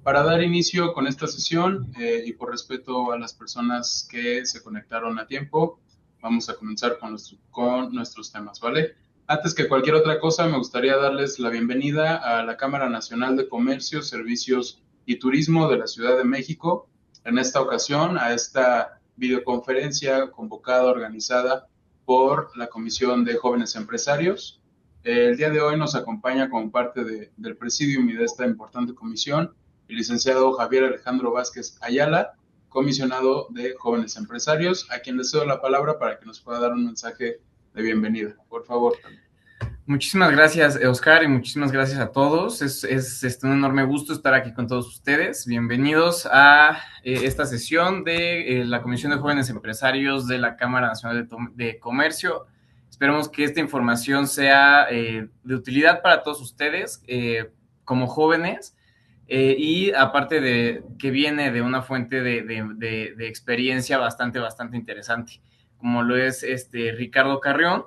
Para dar inicio con esta sesión y por respeto a las personas que se conectaron a tiempo, vamos a comenzar con nuestros temas, ¿vale? Antes que cualquier otra cosa, me gustaría darles la bienvenida a la Cámara Nacional de Comercio, Servicios y Turismo de la Ciudad de México. En esta ocasión, a esta videoconferencia convocada, organizada por la Comisión de Jóvenes Empresarios. El día de hoy nos acompaña como parte del presidium y de esta importante comisión el licenciado Javier Alejandro Vázquez Ayala, comisionado de Jóvenes Empresarios, a quien le cedo la palabra para que nos pueda dar un mensaje de bienvenida. Por favor, Javier. Muchísimas gracias, Oscar, y muchísimas gracias a todos. Es un enorme gusto estar aquí con todos ustedes. Bienvenidos a esta sesión de la Comisión de Jóvenes Empresarios de la Cámara Nacional de Comercio. Esperemos que esta información sea de utilidad para todos ustedes como jóvenes y aparte de que viene de una fuente de experiencia bastante interesante, como lo es Ricardo Carrión.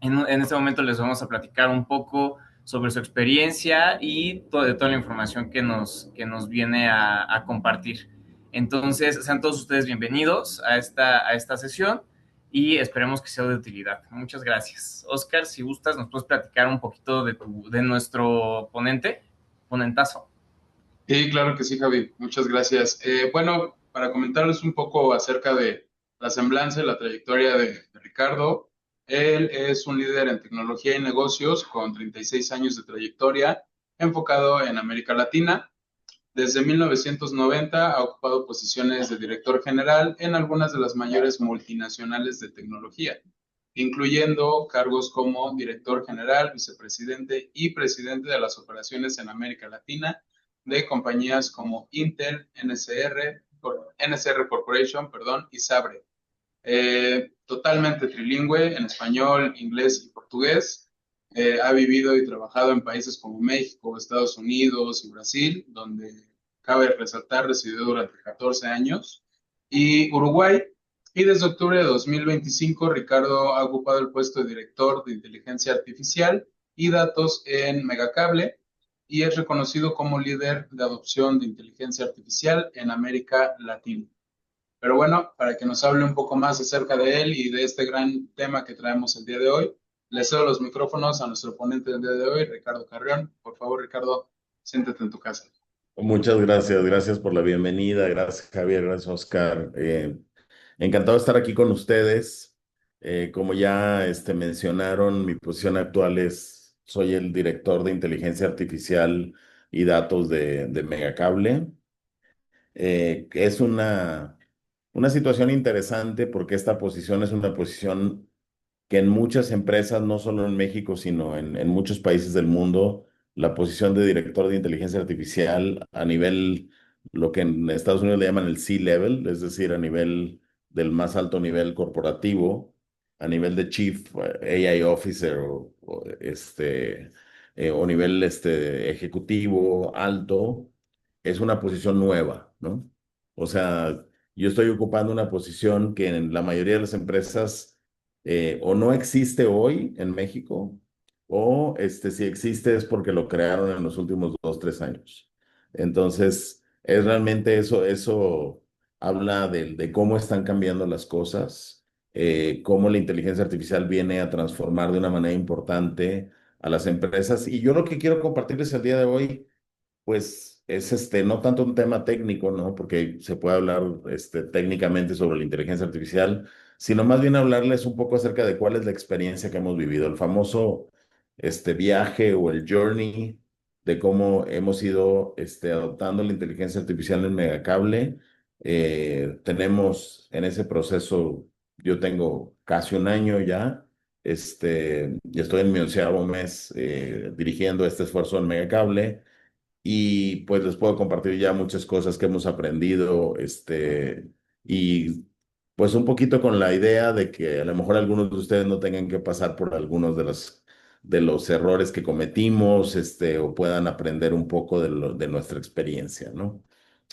En este momento les vamos a platicar un poco sobre su experiencia y de toda la información que nos viene a compartir. Entonces, sean todos ustedes bienvenidos a esta sesión y esperemos que sea de utilidad. Muchas gracias. Oscar, si gustas, nos puedes platicar un poquito de nuestro ponentazo. Sí, claro que sí, Javi. Muchas gracias. Bueno, para comentarles un poco acerca de la semblanza y la trayectoria de Ricardo, él es un líder en tecnología y negocios con 36 años de trayectoria enfocado en América Latina. Desde 1990 ha ocupado posiciones de director general en algunas de las mayores multinacionales de tecnología, incluyendo cargos como director general, vicepresidente y presidente de las operaciones en América Latina de compañías como Intel, NSR Corporation, perdón, y Sabre. Totalmente trilingüe en español, inglés y portugués. Ha vivido y trabajado en países como México, Estados Unidos y Brasil, donde cabe resaltar residió durante 14 años, y Uruguay. Y desde octubre de 2025, Ricardo ha ocupado el puesto de director de inteligencia artificial y datos en Megacable y es reconocido como líder de adopción de inteligencia artificial en América Latina. Pero bueno, para que nos hable un poco más acerca de él y de este gran tema que traemos el día de hoy, le cedo los micrófonos a nuestro ponente del día de hoy, Ricardo Carrión. Por favor, Ricardo, siéntate en tu casa. Muchas gracias, gracias por la bienvenida, gracias Javier, gracias Oscar. Encantado de estar aquí con ustedes. Como ya mencionaron, mi posición actual soy el director de inteligencia artificial y datos de Megacable. Es una situación interesante porque esta posición es una posición que en muchas empresas, no solo en México, sino en muchos países del mundo, la posición de director de inteligencia artificial a nivel, lo que en Estados Unidos le llaman el C-level, es decir, a nivel del más alto nivel corporativo, a nivel de Chief AI Officer o nivel ejecutivo alto, es una posición nueva, ¿no? O sea, yo estoy ocupando una posición que en la mayoría de las empresas o no existe hoy en México, o si existe es porque lo crearon en los últimos 2, 3 años. Entonces, es realmente eso habla de cómo están cambiando las cosas, cómo la inteligencia artificial viene a transformar de una manera importante a las empresas. Y yo lo que quiero compartirles el día de hoy pues es no tanto un tema técnico, ¿no? Porque se puede hablar técnicamente sobre la inteligencia artificial, sino más bien hablarles un poco acerca de cuál es la experiencia que hemos vivido, el famoso viaje o el journey de cómo hemos ido adoptando la inteligencia artificial en Megacable. Tenemos en ese proceso, yo tengo casi un año ya, y estoy en mi 11º mes dirigiendo este esfuerzo en Megacable. Y pues les puedo compartir ya muchas cosas que hemos aprendido, y pues un poquito con la idea de que a lo mejor algunos de ustedes no tengan que pasar por algunos de los errores que cometimos, o puedan aprender un poco de nuestra experiencia, ¿no?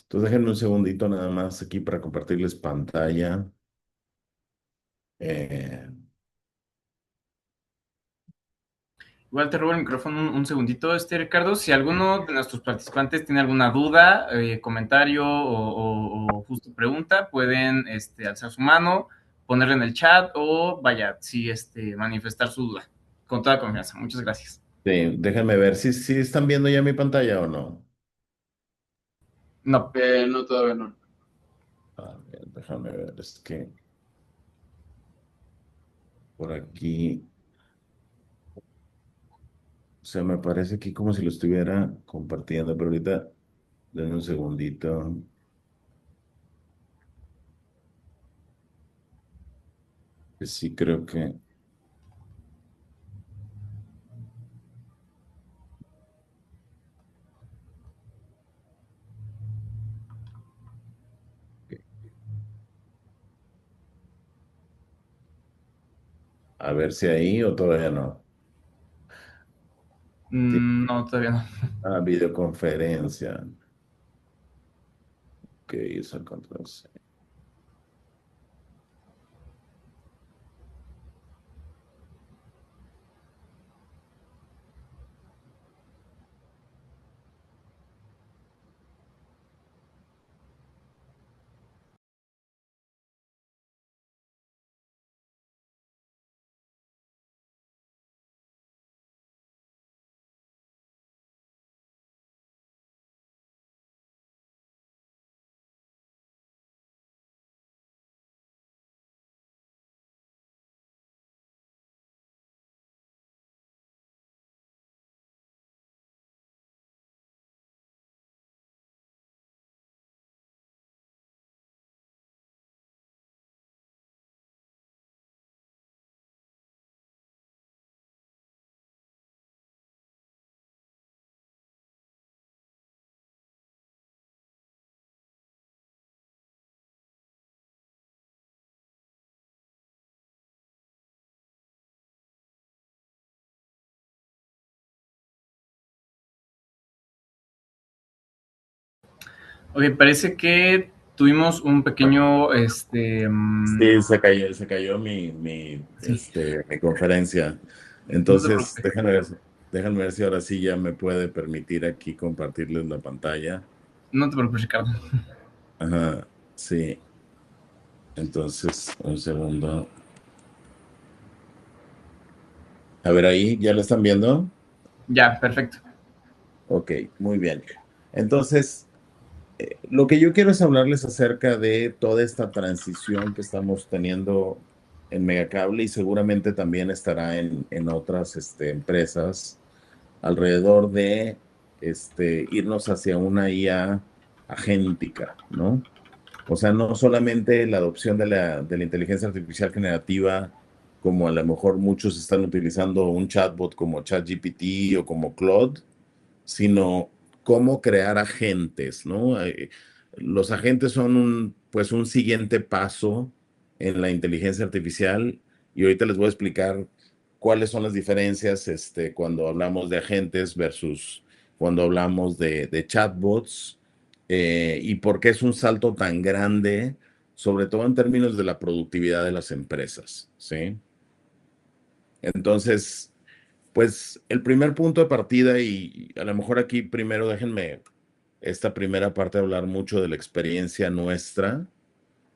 Entonces déjenme un segundito nada más aquí para compartirles pantalla. Eh, Igual te robo el micrófono un segundito, Ricardo. Si alguno de nuestros participantes tiene alguna duda, comentario o justo pregunta, pueden alzar su mano, ponerla en el chat o vaya, sí, manifestar su duda. Con toda confianza. Muchas gracias. Sí, déjenme ver si están viendo ya mi pantalla o no. No. No, todavía no. A ver, déjame ver, es que por aquí, o sea, me parece aquí como si lo estuviera compartiendo, pero ahorita, denme un segundito, que sí creo que, a ver si ahí o todavía no. Sí. No, todavía no. Ah, videoconferencia. Ok, user control. C. Ok, parece que tuvimos un pequeño, Sí, se cayó sí, mi conferencia. no te Entonces, preocupes. déjenme ver si ahora sí ya me puede permitir aquí compartirles la pantalla. No te preocupes, Ricardo. Ajá, sí. Entonces, un segundo. A ver ahí, ¿ya lo están viendo? Ya, perfecto. Ok, muy bien. Entonces, lo que yo quiero es hablarles acerca de toda esta transición que estamos teniendo en Megacable y seguramente también estará en otras empresas alrededor de irnos hacia una IA agéntica, ¿no? O sea, no solamente la adopción de la inteligencia artificial generativa, como a lo mejor muchos están utilizando un chatbot como ChatGPT o como Claude, sino cómo crear agentes, ¿no? Los agentes son pues un siguiente paso en la inteligencia artificial y ahorita les voy a explicar cuáles son las diferencias cuando hablamos de agentes versus cuando hablamos de chatbots y por qué es un salto tan grande, sobre todo en términos de la productividad de las empresas, ¿sí? Entonces, pues el primer punto de partida, y a lo mejor aquí primero déjenme esta primera parte hablar mucho de la experiencia nuestra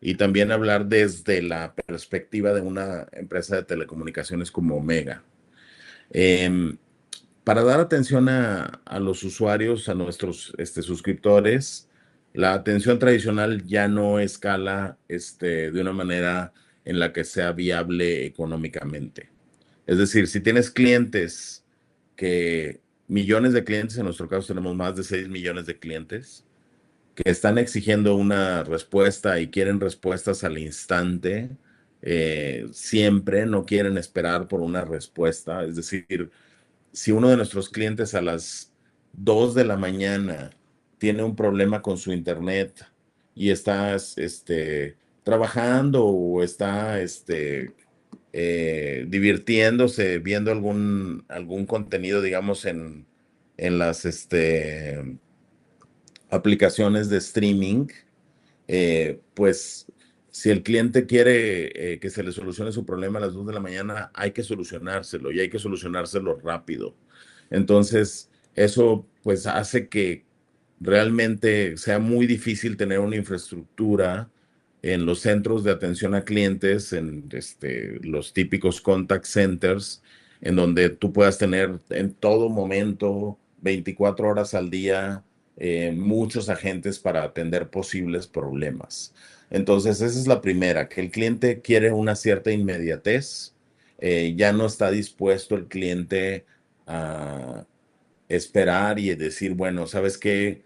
y también hablar desde la perspectiva de una empresa de telecomunicaciones como Omega. Em, para dar atención a los usuarios, a nuestros suscriptores, la atención tradicional ya no escala de una manera en la que sea viable económicamente. Es decir, si tienes clientes que millones de clientes, en nuestro caso tenemos más de 6 millones de clientes, que están exigiendo una respuesta y quieren respuestas al instante, siempre no quieren esperar por una respuesta. Es decir, si uno de nuestros clientes a las 2 de la mañana tiene un problema con su internet y está trabajando o está divirtiéndose, viendo algún contenido, digamos, en las aplicaciones de streaming, pues Si el cliente quiere que se le solucione su problema a las 2 de la mañana, hay que solucionárselo y hay que solucionárselo rápido. Entonces, eso pues hace que realmente sea muy difícil tener una infraestructura en los centros de atención a clientes, en los típicos contact centers, en donde tú puedas tener en todo momento, 24 horas al día, muchos agentes para atender posibles problemas. Entonces, esa es la primera, que el cliente quiere una cierta inmediatez, ya no está dispuesto el cliente a esperar y decir, bueno, ¿sabes qué?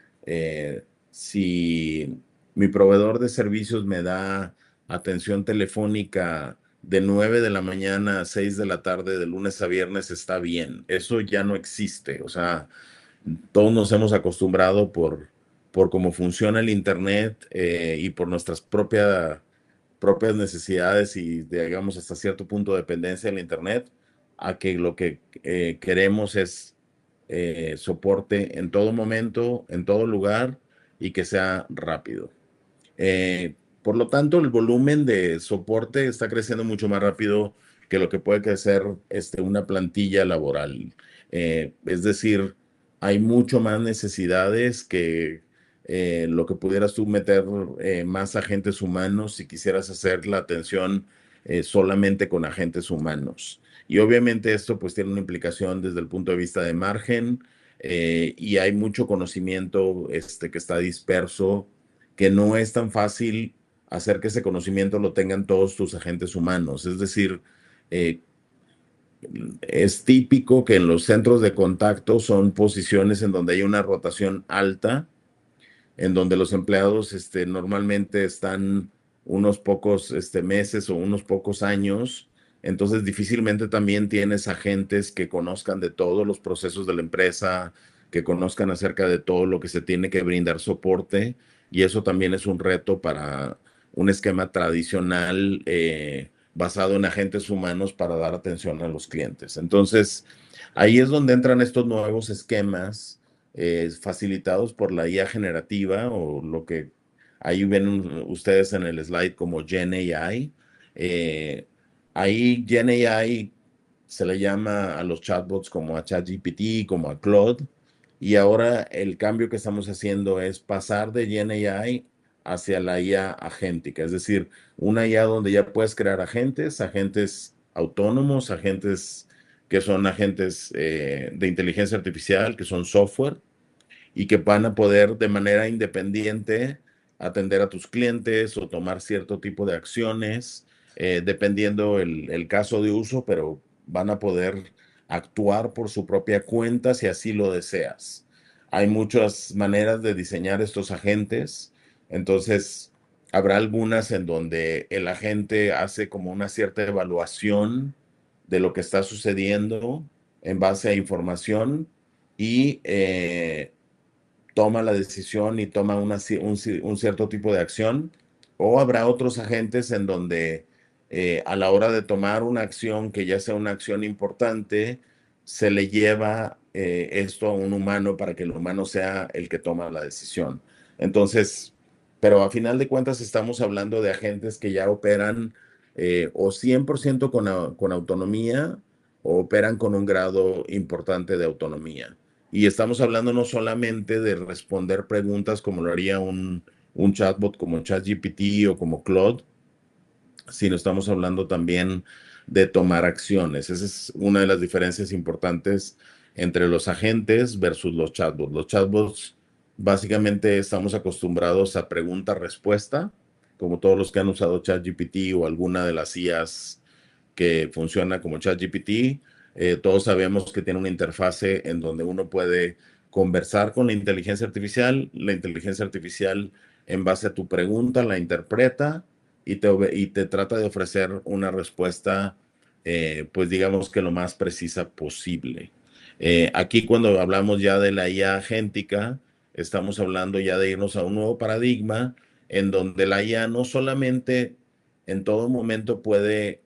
Si mi proveedor de servicios me da atención telefónica de 9 de la mañana a 6 de la tarde, de lunes a viernes, está bien. Eso ya no existe. O sea, todos nos hemos acostumbrado por cómo funciona el Internet y por nuestras propias necesidades y, digamos, hasta cierto punto dependencia del Internet, a que lo que queremos es soporte en todo momento, en todo lugar y que sea rápido. Por lo tanto, el volumen de soporte está creciendo mucho más rápido que lo que puede crecer una plantilla laboral. Es decir, hay mucho más necesidades que lo que pudieras tú meter más agentes humanos si quisieras hacer la atención solamente con agentes humanos. Y obviamente esto pues tiene una implicación desde el punto de vista de margen y hay mucho conocimiento que está disperso, que no es tan fácil hacer que ese conocimiento lo tengan todos tus agentes humanos. Es decir, eh, es típico que en los centros de contacto son posiciones en donde hay una rotación alta, en donde los empleados normalmente están unos pocos meses o unos pocos años. Entonces, difícilmente también tienes agentes que conozcan de todos los procesos de la empresa, que conozcan acerca de todo lo que se tiene que brindar soporte. Y eso también es un reto para un esquema tradicional basado en agentes humanos para dar atención a los clientes. Entonces, ahí es donde entran estos nuevos esquemas facilitados por la IA generativa o lo que ahí ven ustedes en el slide como Gen AI. Eh, Ahí Gen AI se le llama a los chatbots como a ChatGPT, como a Claude, y ahora el cambio que estamos haciendo es pasar de Gen AI hacia la IA agéntica, es decir, una IA donde ya puedes crear agentes, agentes autónomos, agentes que son agentes de inteligencia artificial, que son software, y que van a poder de manera independiente atender a tus clientes o tomar cierto tipo de acciones, dependiendo el caso de uso, pero van a poder actuar por su propia cuenta si así lo deseas. Hay muchas maneras de diseñar estos agentes, entonces habrá algunas en donde el agente hace como una cierta evaluación de lo que está sucediendo en base a información y toma la decisión y toma un cierto tipo de acción, o habrá otros agentes en donde a la hora de tomar una acción que ya sea una acción importante, se le lleva esto a un humano para que el humano sea el que toma la decisión. Entonces, pero a final de cuentas estamos hablando de agentes que ya operan o 100% con autonomía o operan con un grado importante de autonomía. Y estamos hablando no solamente de responder preguntas como lo haría un chatbot como ChatGPT o como Claude, sino estamos hablando también de tomar acciones. Esa es una de las diferencias importantes entre los agentes versus los chatbots. Los chatbots básicamente estamos acostumbrados a pregunta-respuesta, como todos los que han usado ChatGPT o alguna de las IAs que funciona como ChatGPT. Todos sabemos que tiene una interfase en donde uno puede conversar con la inteligencia artificial en base a tu pregunta la interpreta y te trata de ofrecer una respuesta, pues digamos que lo más precisa posible. Aquí cuando hablamos ya de la IA agéntica, estamos hablando ya de irnos a un nuevo paradigma en donde la IA no solamente en todo momento puede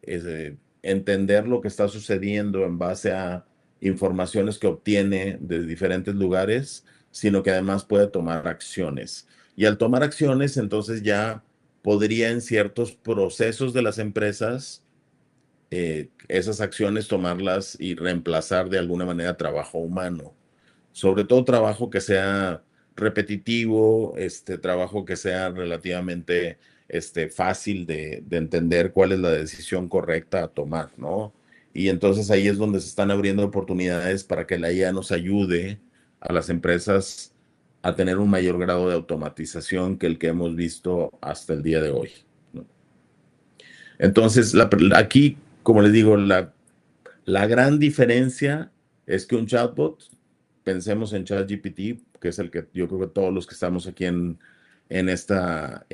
entender lo que está sucediendo en base a informaciones que obtiene de diferentes lugares, sino que además puede tomar acciones. Y al tomar acciones, entonces ya podría en ciertos procesos de las empresas esas acciones tomarlas y reemplazar de alguna manera trabajo humano, sobre todo trabajo que sea repetitivo, trabajo que sea relativamente fácil de entender cuál es la decisión correcta a tomar, ¿no? Y entonces ahí es donde se están abriendo oportunidades para que la IA nos ayude a las empresas a tener un mayor grado de automatización que el que hemos visto hasta el día de hoy, ¿no? Entonces, aquí, como les digo, la gran diferencia es que un chatbot, pensemos en ChatGPT, que es el que yo creo que todos los que estamos aquí en esta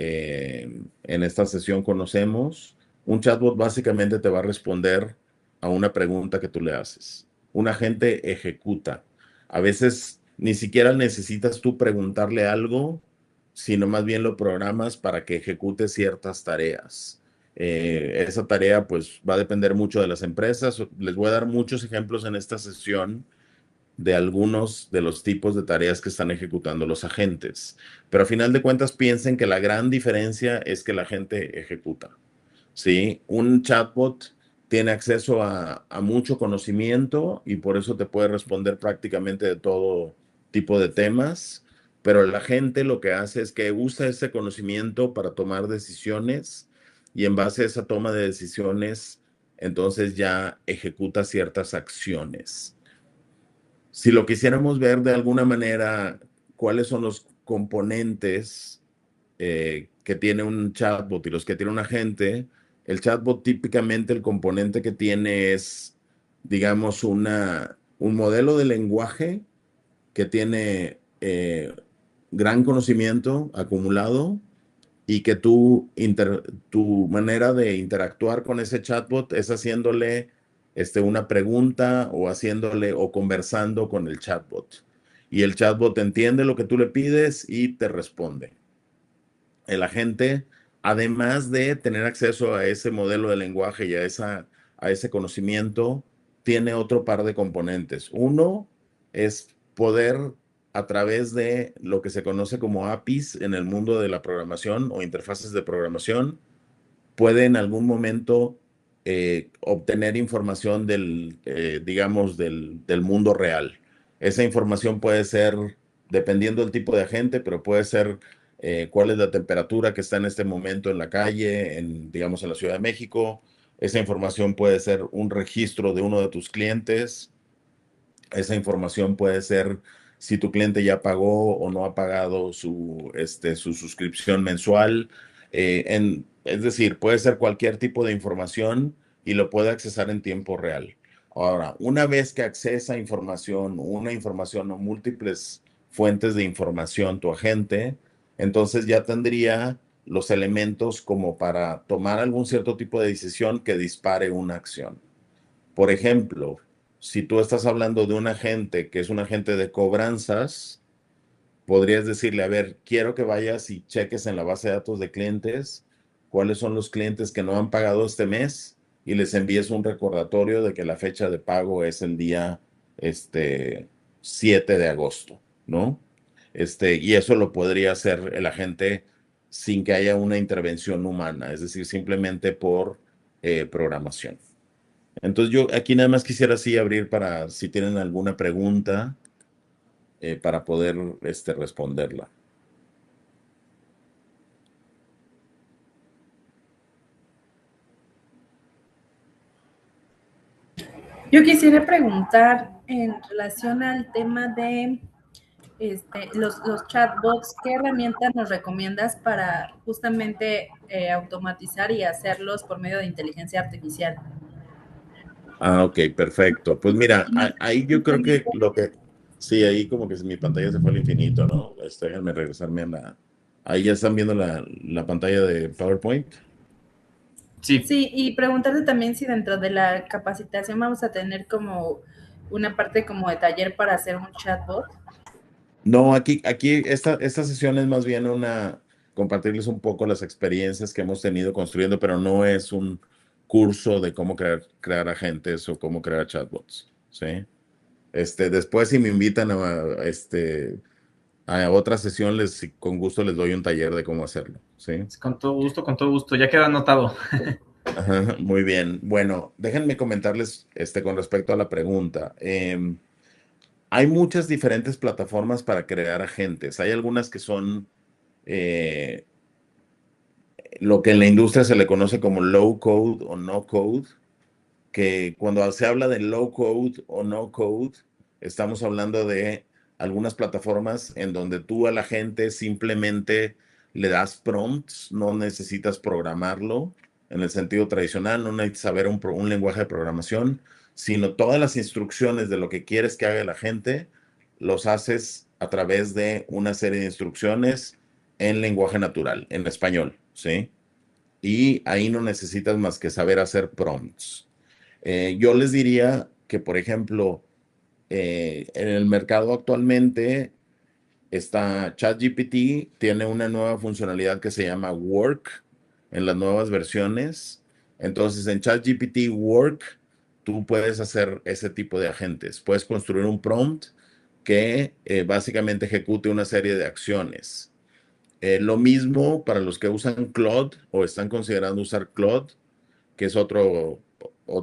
sesión conocemos. Un chatbot básicamente te va a responder a una pregunta que tú le haces. Un agente ejecuta. A veces ni siquiera necesitas tú preguntarle algo, sino más bien lo programas para que ejecute ciertas tareas. Esa tarea pues va a depender mucho de las empresas. Les voy a dar muchos ejemplos en esta sesión de algunos de los tipos de tareas que están ejecutando los agentes. Pero a final de cuentas piensen que la gran diferencia es que la gente ejecuta. ¿Sí? Un chatbot tiene acceso a mucho conocimiento y por eso te puede responder prácticamente de todo tipo de temas, pero la gente lo que hace es que usa ese conocimiento para tomar decisiones y en base a esa toma de decisiones, entonces ya ejecuta ciertas acciones. Si lo quisiéramos ver de alguna manera, cuáles son los componentes que tiene un chatbot y los que tiene un agente, el chatbot típicamente el componente que tiene es, digamos, un modelo de lenguaje que tiene gran conocimiento acumulado y que tu manera de interactuar con ese chatbot es haciéndole una pregunta o haciéndole o conversando con el chatbot. Y el chatbot entiende lo que tú le pides y te responde. El agente, además de tener acceso a ese modelo de lenguaje y a ese conocimiento, tiene otro par de componentes. Uno es poder, a través de lo que se conoce como APIs en el mundo de la programación o interfaces de programación, puede en algún momento obtener información digamos, del mundo real. Esa información puede ser, dependiendo del tipo de agente, pero puede ser cuál es la temperatura que está en este momento en la calle, digamos, en la Ciudad de México. Esa información puede ser un registro de uno de tus clientes. Esa información puede ser si tu cliente ya pagó o no ha pagado su suscripción mensual. Es decir, puede ser cualquier tipo de información y lo puede accesar en tiempo real. Ahora, una vez que accesa información, una información o múltiples fuentes de información tu agente, entonces ya tendría los elementos como para tomar algún cierto tipo de decisión que dispare una acción. Por ejemplo, si tú estás hablando de un agente que es un agente de cobranzas, podrías decirle, a ver, quiero que vayas y cheques en la base de datos de clientes cuáles son los clientes que no han pagado este mes y les envíes un recordatorio de que la fecha de pago es el día este, 7 de agosto, ¿no? Y eso lo podría hacer el agente sin que haya una intervención humana, es decir, simplemente por programación. Entonces yo aquí nada más quisiera así abrir para si tienen alguna pregunta para poder responderla. Yo quisiera preguntar en relación al tema de los chatbots, ¿qué herramientas nos recomiendas para justamente automatizar y hacerlos por medio de inteligencia artificial? Ah, ok, perfecto. Pues mira, ahí yo creo que sí, ahí como que mi pantalla se fue al infinito, ¿no? Déjenme regresarme ahí ya están viendo la pantalla de PowerPoint. Sí. Sí, y preguntarte también si dentro de la capacitación vamos a tener como una parte como de taller para hacer un chatbot. No, aquí esta sesión es más bien compartirles un poco las experiencias que hemos tenido construyendo, pero no es un curso de cómo crear agentes o cómo crear chatbots, ¿sí? Después si me invitan A otra sesión con gusto les doy un taller de cómo hacerlo, ¿sí? Con todo gusto. Ya queda anotado. Ajá, muy bien. Bueno, déjenme comentarles con respecto a la pregunta. Hay muchas diferentes plataformas para crear agentes. Hay algunas que son eh, lo que en la industria se le conoce como low code o no code, que cuando se habla de low code o no code, estamos hablando de algunas plataformas en donde tú a la gente simplemente le das prompts, no necesitas programarlo en el sentido tradicional, no necesitas saber un lenguaje de programación, sino todas las instrucciones de lo que quieres que haga la gente, los haces a través de una serie de instrucciones en lenguaje natural, en español, ¿sí? Y ahí no necesitas más que saber hacer prompts. Yo les diría que, por ejemplo, en el mercado actualmente está ChatGPT, tiene una nueva funcionalidad que se llama Work en las nuevas versiones. Entonces, en ChatGPT Work, tú puedes hacer ese tipo de agentes. Puedes construir un prompt que básicamente ejecute una serie de acciones. Lo mismo para los que usan Claude o están considerando usar Claude, que es otro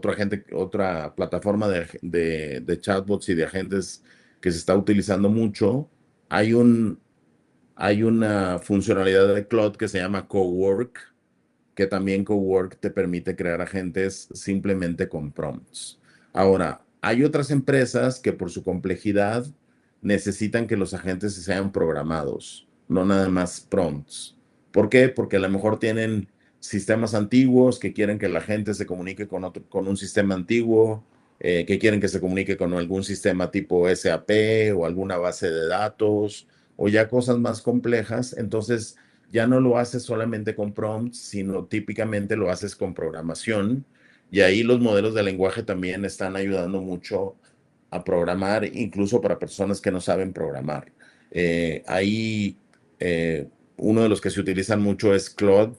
agente, otra plataforma de chatbots y de agentes que se está utilizando mucho. Hay hay una funcionalidad de Claude que se llama Cowork, que también Cowork te permite crear agentes simplemente con prompts. Ahora, hay otras empresas que por su complejidad necesitan que los agentes sean programados, no nada más prompts. ¿Por qué? Porque a lo mejor tienen sistemas antiguos que quieren que la gente se comunique con un sistema antiguo, que quieren que se comunique con algún sistema tipo SAP o alguna base de datos o ya cosas más complejas. Entonces, ya no lo haces solamente con prompts, sino típicamente lo haces con programación. Y ahí los modelos de lenguaje también están ayudando mucho a programar, incluso para personas que no saben programar. Ahí uno de los que se utilizan mucho es Claude,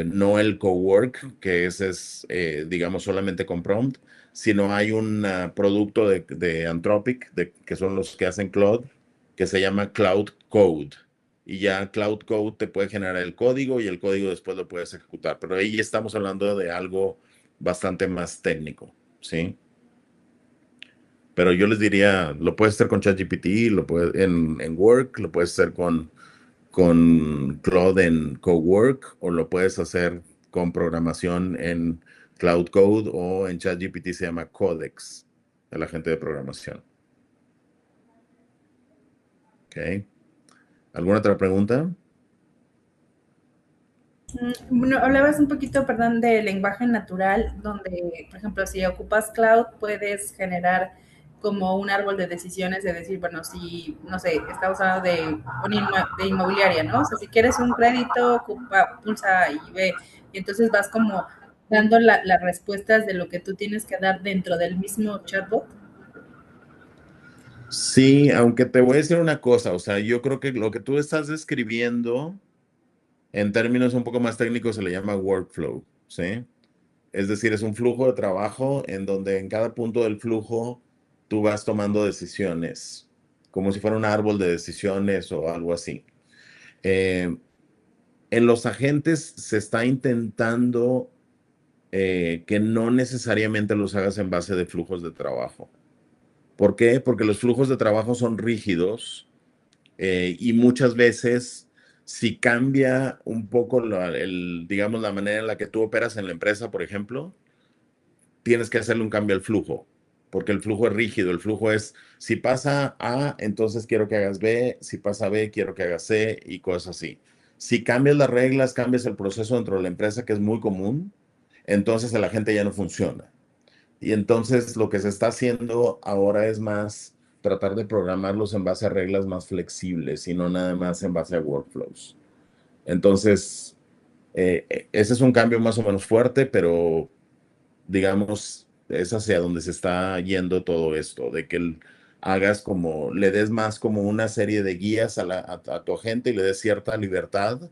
no el Cowork, que ese es, digamos, solamente con prompt, sino hay un producto de Anthropic, que son los que hacen Claude, que se llama Cloud Code y ya Cloud Code te puede generar el código y el código después lo puedes ejecutar. Pero ahí estamos hablando de algo bastante más técnico, ¿sí? Pero yo les diría, lo puedes hacer con ChatGPT, en Work, lo puedes hacer con Claude en Cowork o lo puedes hacer con programación en Cloud Code o en ChatGPT se llama Codex, el agente de programación. ¿Ok? ¿Alguna otra pregunta? Bueno, hablabas un poquito, perdón, de lenguaje natural, donde, por ejemplo, si ocupas cloud, puedes generar como un árbol de decisiones de decir, bueno, si, no sé, estamos hablando de inmobiliaria, ¿no? O sea, si quieres un crédito, ocupa, pulsa y ve, y entonces vas como dando las respuestas de lo que tú tienes que dar dentro del mismo chatbot. Sí, aunque te voy a decir una cosa, o sea, yo creo que lo que tú estás describiendo en términos un poco más técnicos se le llama workflow, ¿sí? Es decir, es un flujo de trabajo en donde en cada punto del flujo tú vas tomando decisiones, como si fuera un árbol de decisiones o algo así. Eh, en los agentes se está intentando que no necesariamente los hagas en base de flujos de trabajo. ¿Por qué? Porque los flujos de trabajo son rígidos y muchas veces si cambia un poco digamos, la manera en la que tú operas en la empresa, por ejemplo, tienes que hacerle un cambio al flujo, porque el flujo es rígido, el flujo es, si pasa A, entonces quiero que hagas B, si pasa B, quiero que hagas C y cosas así. Si cambias las reglas, cambias el proceso dentro de la empresa, que es muy común, entonces la gente ya no funciona. Y entonces lo que se está haciendo ahora es más tratar de programarlos en base a reglas más flexibles y no nada más en base a workflows. Entonces, ese es un cambio más o menos fuerte, pero digamos, es hacia donde se está yendo todo esto, de que hagas como, le des más como una serie de guías a tu agente y le des cierta libertad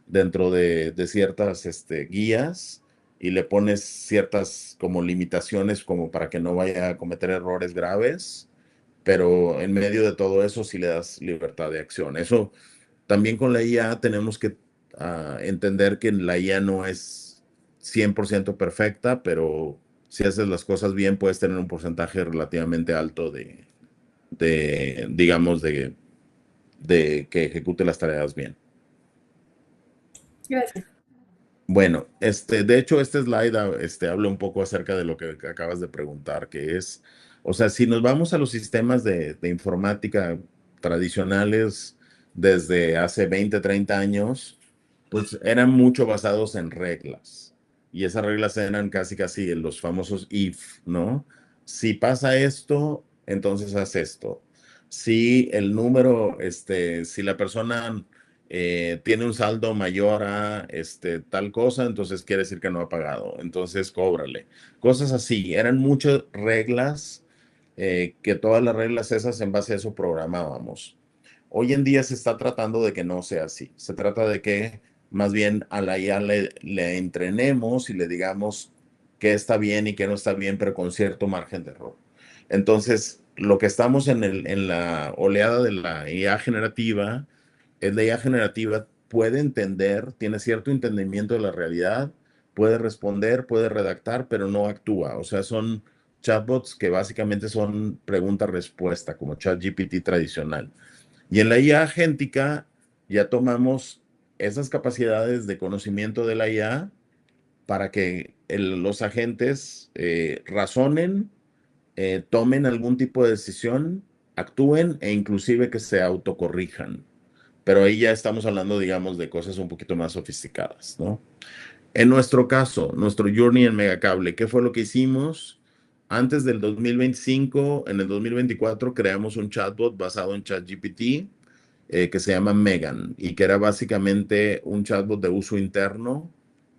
dentro de ciertas guías y le pones ciertas como limitaciones como para que no vaya a cometer errores graves pero en medio de todo eso sí le das libertad de acción. Eso también con la IA tenemos que entender que la IA no es 100% perfecta, pero si haces las cosas bien puedes tener un porcentaje relativamente alto digamos, de que ejecute las tareas bien. Gracias. Bueno, de hecho, este slide habla un poco acerca de lo que acabas de preguntar, que es, o sea, si nos vamos a los sistemas de informática tradicionales desde hace 20, 30 años, pues eran mucho basados en reglas. Y esas reglas eran casi, casi los famosos if, ¿no? Si pasa esto, entonces haz esto. Si el número, si la persona tiene un saldo mayor a tal cosa, entonces quiere decir que no ha pagado, entonces cóbrale. Cosas así, eran muchas reglas, que todas las reglas esas en base a eso programábamos. Hoy en día se está tratando de que no sea así, se trata de que más bien a la IA le entrenemos y le digamos qué está bien y qué no está bien, pero con cierto margen de error. Entonces, lo que estamos en la oleada de la IA generativa es la IA generativa puede entender, tiene cierto entendimiento de la realidad, puede responder, puede redactar, pero no actúa. O sea, son chatbots que básicamente son pregunta-respuesta, como ChatGPT tradicional. Y en la IA agéntica ya tomamos esas capacidades de conocimiento de la IA para que los agentes razonen, tomen algún tipo de decisión, actúen e inclusive que se autocorrijan. Pero ahí ya estamos hablando, digamos, de cosas un poquito más sofisticadas, ¿no? En nuestro caso, nuestro journey en Megacable, ¿qué fue lo que hicimos? Antes del 2025, en el 2024, creamos un chatbot basado en ChatGPT, que se llama Megan y que era básicamente un chatbot de uso interno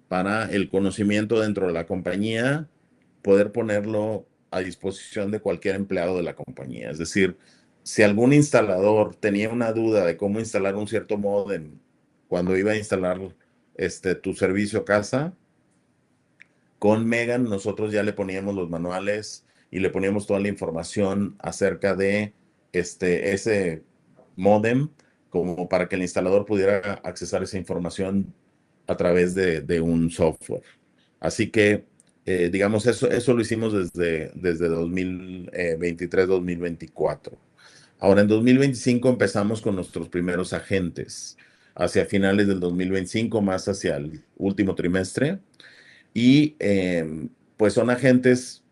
para el conocimiento dentro de la compañía, poder ponerlo a disposición de cualquier empleado de la compañía. Es decir, si algún instalador tenía una duda de cómo instalar un cierto módem cuando iba a instalar tu servicio a casa, con Megan nosotros ya le poníamos los manuales y le poníamos toda la información acerca de ese modem, como para que el instalador pudiera accesar esa información a través de un software. Así que, digamos, eso lo hicimos desde 2023-2024. Ahora, en 2025 empezamos con nuestros primeros agentes, hacia finales del 2025, más hacia el último trimestre. Y pues son agentes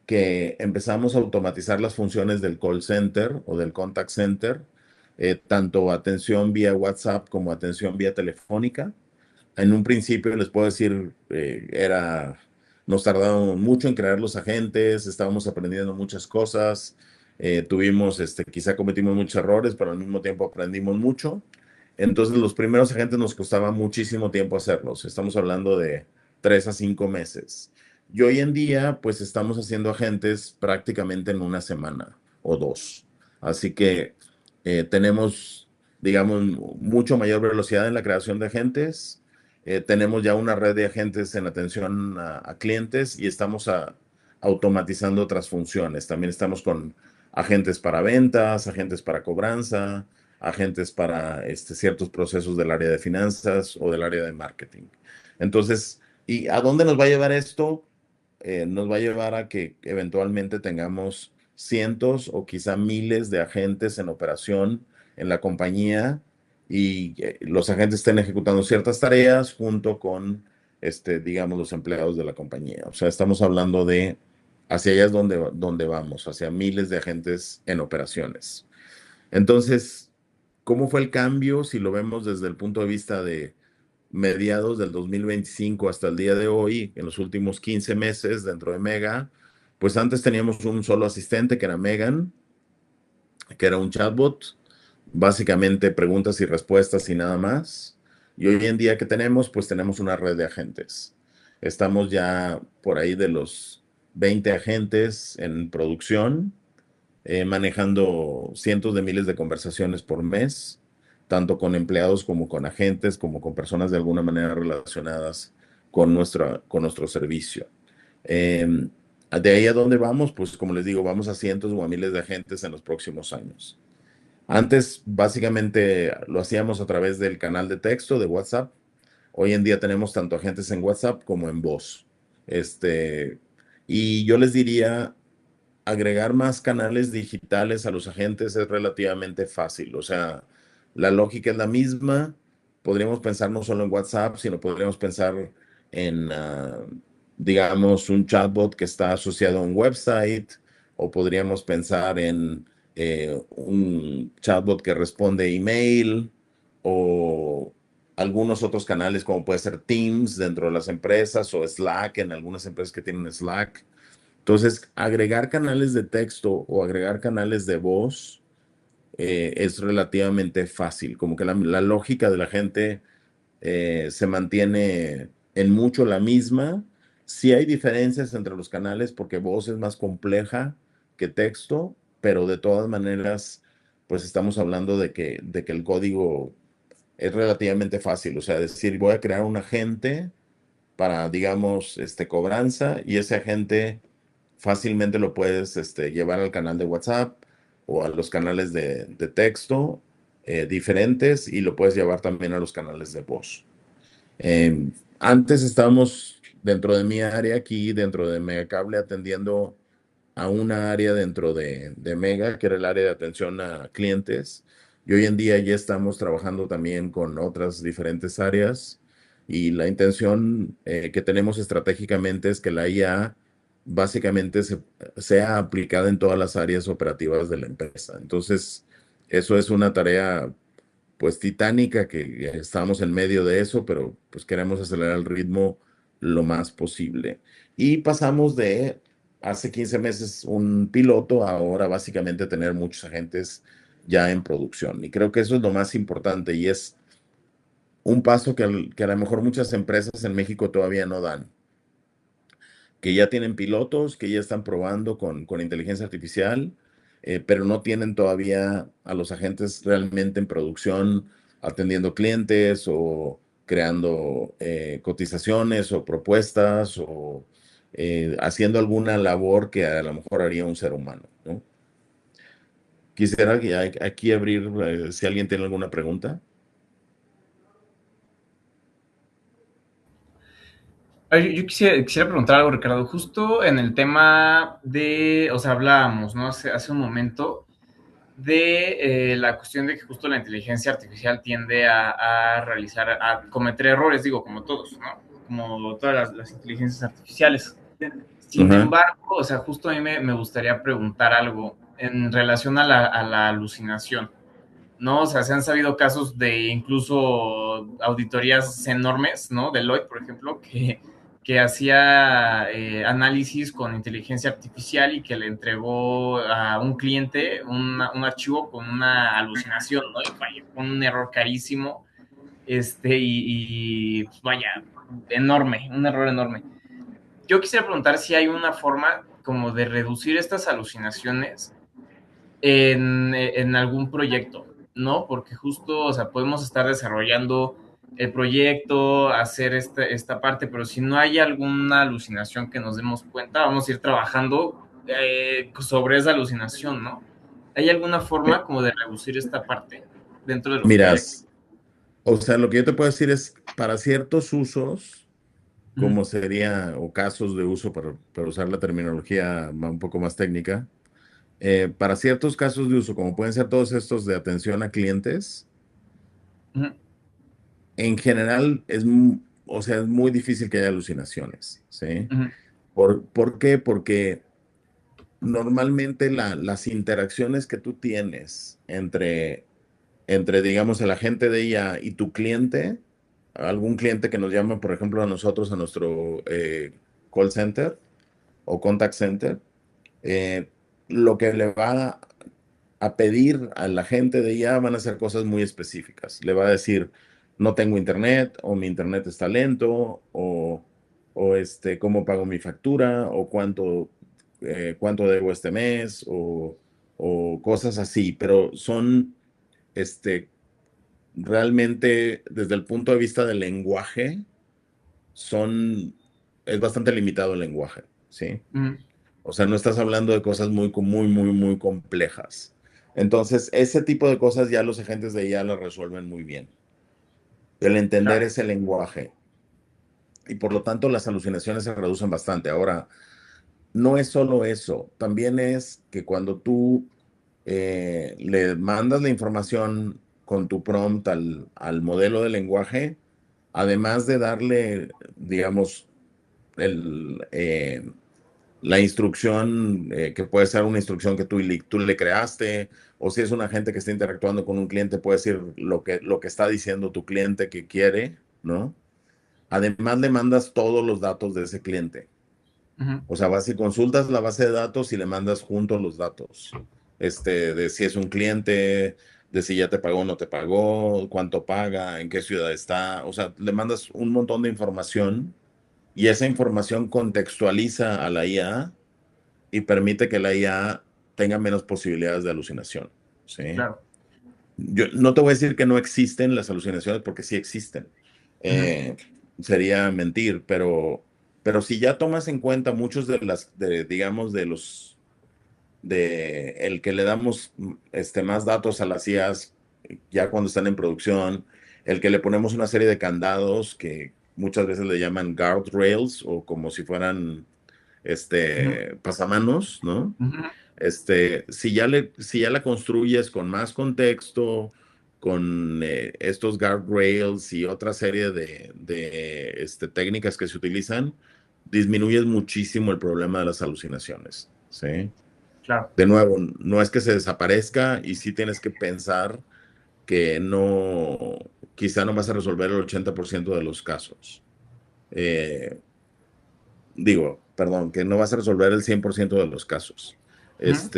que empezamos a automatizar las funciones del call center o del contact center, tanto atención vía WhatsApp como atención vía telefónica. En un principio les puedo decir, nos tardamos mucho en crear los agentes, estábamos aprendiendo muchas cosas, tuvimos, quizá cometimos muchos errores, pero al mismo tiempo aprendimos mucho. Entonces los primeros agentes nos costaba muchísimo tiempo hacerlos. Estamos hablando de 3 a 5 meses. Y hoy en día, pues estamos haciendo agentes prácticamente en una semana o dos. Así que tenemos, digamos, mucho mayor velocidad en la creación de agentes. Tenemos ya una red de agentes en atención a clientes y estamos automatizando otras funciones. También estamos con agentes para ventas, agentes para cobranza, agentes para ciertos procesos del área de finanzas o del área de marketing. Entonces, ¿y a dónde nos va a llevar esto? Nos va a llevar a que eventualmente tengamos cientos o quizá miles de agentes en operación en la compañía y los agentes estén ejecutando ciertas tareas junto con, digamos, los empleados de la compañía. O sea, estamos hablando de hacia allá es donde vamos, hacia miles de agentes en operaciones. Entonces, ¿cómo fue el cambio? Si lo vemos desde el punto de vista de mediados del 2025 hasta el día de hoy, en los últimos 15 meses dentro de Mega, pues antes teníamos un solo asistente que era Megan, que era un chatbot, básicamente preguntas y respuestas y nada más. Y hoy en día que tenemos, pues tenemos una red de agentes. Estamos ya por ahí de los 20 agentes en producción, manejando cientos de miles de conversaciones por mes, tanto con empleados como con agentes, como con personas de alguna manera relacionadas con nuestro servicio. Eh, De ahí a dónde vamos, pues como les digo, vamos a cientos o a miles de agentes en los próximos años. Antes, básicamente, lo hacíamos a través del canal de texto de WhatsApp. Hoy en día tenemos tanto agentes en WhatsApp como en voz. Este, y yo les diría, agregar más canales digitales a los agentes es relativamente fácil. O sea, la lógica es la misma. Podríamos pensar no solo en WhatsApp, sino podríamos pensar en, digamos, un chatbot que está asociado a un website, o podríamos pensar en un chatbot que responde email, o algunos otros canales como puede ser Teams dentro de las empresas o Slack en algunas empresas que tienen Slack. Entonces, agregar canales de texto o agregar canales de voz es relativamente fácil, como que la lógica de la gente se mantiene en mucho la misma. Sí hay diferencias entre los canales porque voz es más compleja que texto, pero de todas maneras, pues estamos hablando de que el código es relativamente fácil. O sea, decir, voy a crear un agente para, digamos, cobranza, y ese agente fácilmente lo puedes llevar al canal de WhatsApp o a los canales de texto diferentes, y lo puedes llevar también a los canales de voz. Eh, Antes estábamos dentro de mi área aquí, dentro de Megacable, atendiendo a una área dentro de Mega, que era el área de atención a clientes. Y hoy en día ya estamos trabajando también con otras diferentes áreas. Y la intención que tenemos estratégicamente es que la IA básicamente sea aplicada en todas las áreas operativas de la empresa. Entonces, eso es una tarea pues titánica, que estamos en medio de eso, pero pues queremos acelerar el ritmo lo más posible. Y pasamos de hace 15 meses un piloto a ahora básicamente tener muchos agentes ya en producción. Y creo que eso es lo más importante, y es un paso que a lo mejor muchas empresas en México todavía no dan, que ya tienen pilotos, que ya están probando con inteligencia artificial, pero no tienen todavía a los agentes realmente en producción, atendiendo clientes o creando cotizaciones o propuestas, o haciendo alguna labor que a lo mejor haría un ser humano, ¿no? Quisiera aquí abrir, si alguien tiene alguna pregunta. Yo quisiera preguntar algo, Ricardo, justo en el tema de, o sea, hablábamos, ¿no? Hace un momento de la cuestión de que justo la inteligencia artificial tiende a cometer errores, digo, como todos, ¿no? Como todas las inteligencias artificiales. Sin Ajá. embargo, o sea, justo a mí me gustaría preguntar algo en relación a la alucinación, ¿no? O sea, se han sabido casos de incluso auditorías enormes, ¿no? Deloitte, por ejemplo, que hacía análisis con inteligencia artificial y que le entregó a un cliente un archivo con una alucinación, ¿no? Y falló con un error carísimo, pues vaya, enorme, un error enorme. Yo quisiera preguntar si hay una forma como de reducir estas alucinaciones en algún proyecto, ¿no? Porque justo, o sea, podemos estar desarrollando el proyecto, hacer esta parte, pero si no hay alguna alucinación que nos demos cuenta, vamos a ir trabajando sobre esa alucinación, ¿no? ¿Hay alguna Eh, forma como de reducir esta parte dentro de los Mira, proyectos? o sea, lo que yo te puedo decir es, para ciertos usos, Ujú, como sería, o casos de uso, para usar la terminología un poco más técnica, para ciertos casos de uso, como pueden ser todos estos de atención a clientes, ujú, en general o sea, es muy difícil que haya alucinaciones, ¿sí? ujú, ¿Por qué? Porque normalmente las interacciones que tú tienes entre, digamos, el agente de IA y tu cliente, algún cliente que nos llama, por ejemplo, a nosotros, a nuestro call center o contact center, eh, lo que le va a pedir a la gente de IA van a ser cosas muy específicas. Le va a decir, no tengo internet, o mi internet está lento, o cómo pago mi factura, o cuánto debo este mes, o cosas así, pero son, este, realmente desde el punto de vista del lenguaje, son, es bastante limitado el lenguaje, ¿sí? ujú. O sea, no estás hablando de cosas muy complejas. Entonces, ese tipo de cosas ya los agentes de IA las resuelven muy bien. El entender Claro. ese lenguaje y por lo tanto las alucinaciones se reducen bastante. Ahora, no es solo eso, también es que cuando tú le mandas la información con tu prompt al modelo de lenguaje, además de darle, digamos, el, la instrucción, que puede ser una instrucción que tú le creaste, o si es un agente que está interactuando con un cliente, puede decir lo que está diciendo tu cliente que quiere, ¿no? Además le mandas todos los datos de ese cliente. Ujú. O sea, vas y consultas la base de datos y le mandas juntos los datos. De si es un cliente, de si ya te pagó o no te pagó, cuánto paga, en qué ciudad está. O sea, le mandas un montón de información y esa información contextualiza a la IA y permite que la IA tenga menos posibilidades de alucinación. ¿Sí? Claro. Yo no te voy a decir que no existen las alucinaciones porque sí existen. Ujú. Eh, Sería mentir, pero si ya tomas en cuenta muchos digamos, de el que le damos más datos a las IAs ya cuando están en producción, el que le ponemos una serie de candados que muchas veces le llaman guardrails o como si fueran Ujú. pasamanos, ¿no? Ujú. Si ya la construyes con más contexto, con estos guardrails y otra serie de técnicas que se utilizan, disminuyes muchísimo el problema de las alucinaciones, ¿sí? Claro. De nuevo, no es que se desaparezca y sí tienes que pensar que no, quizá no vas a resolver el 80% de los casos. Eh, Perdón, que no vas a resolver el 100% de los casos. Ujú.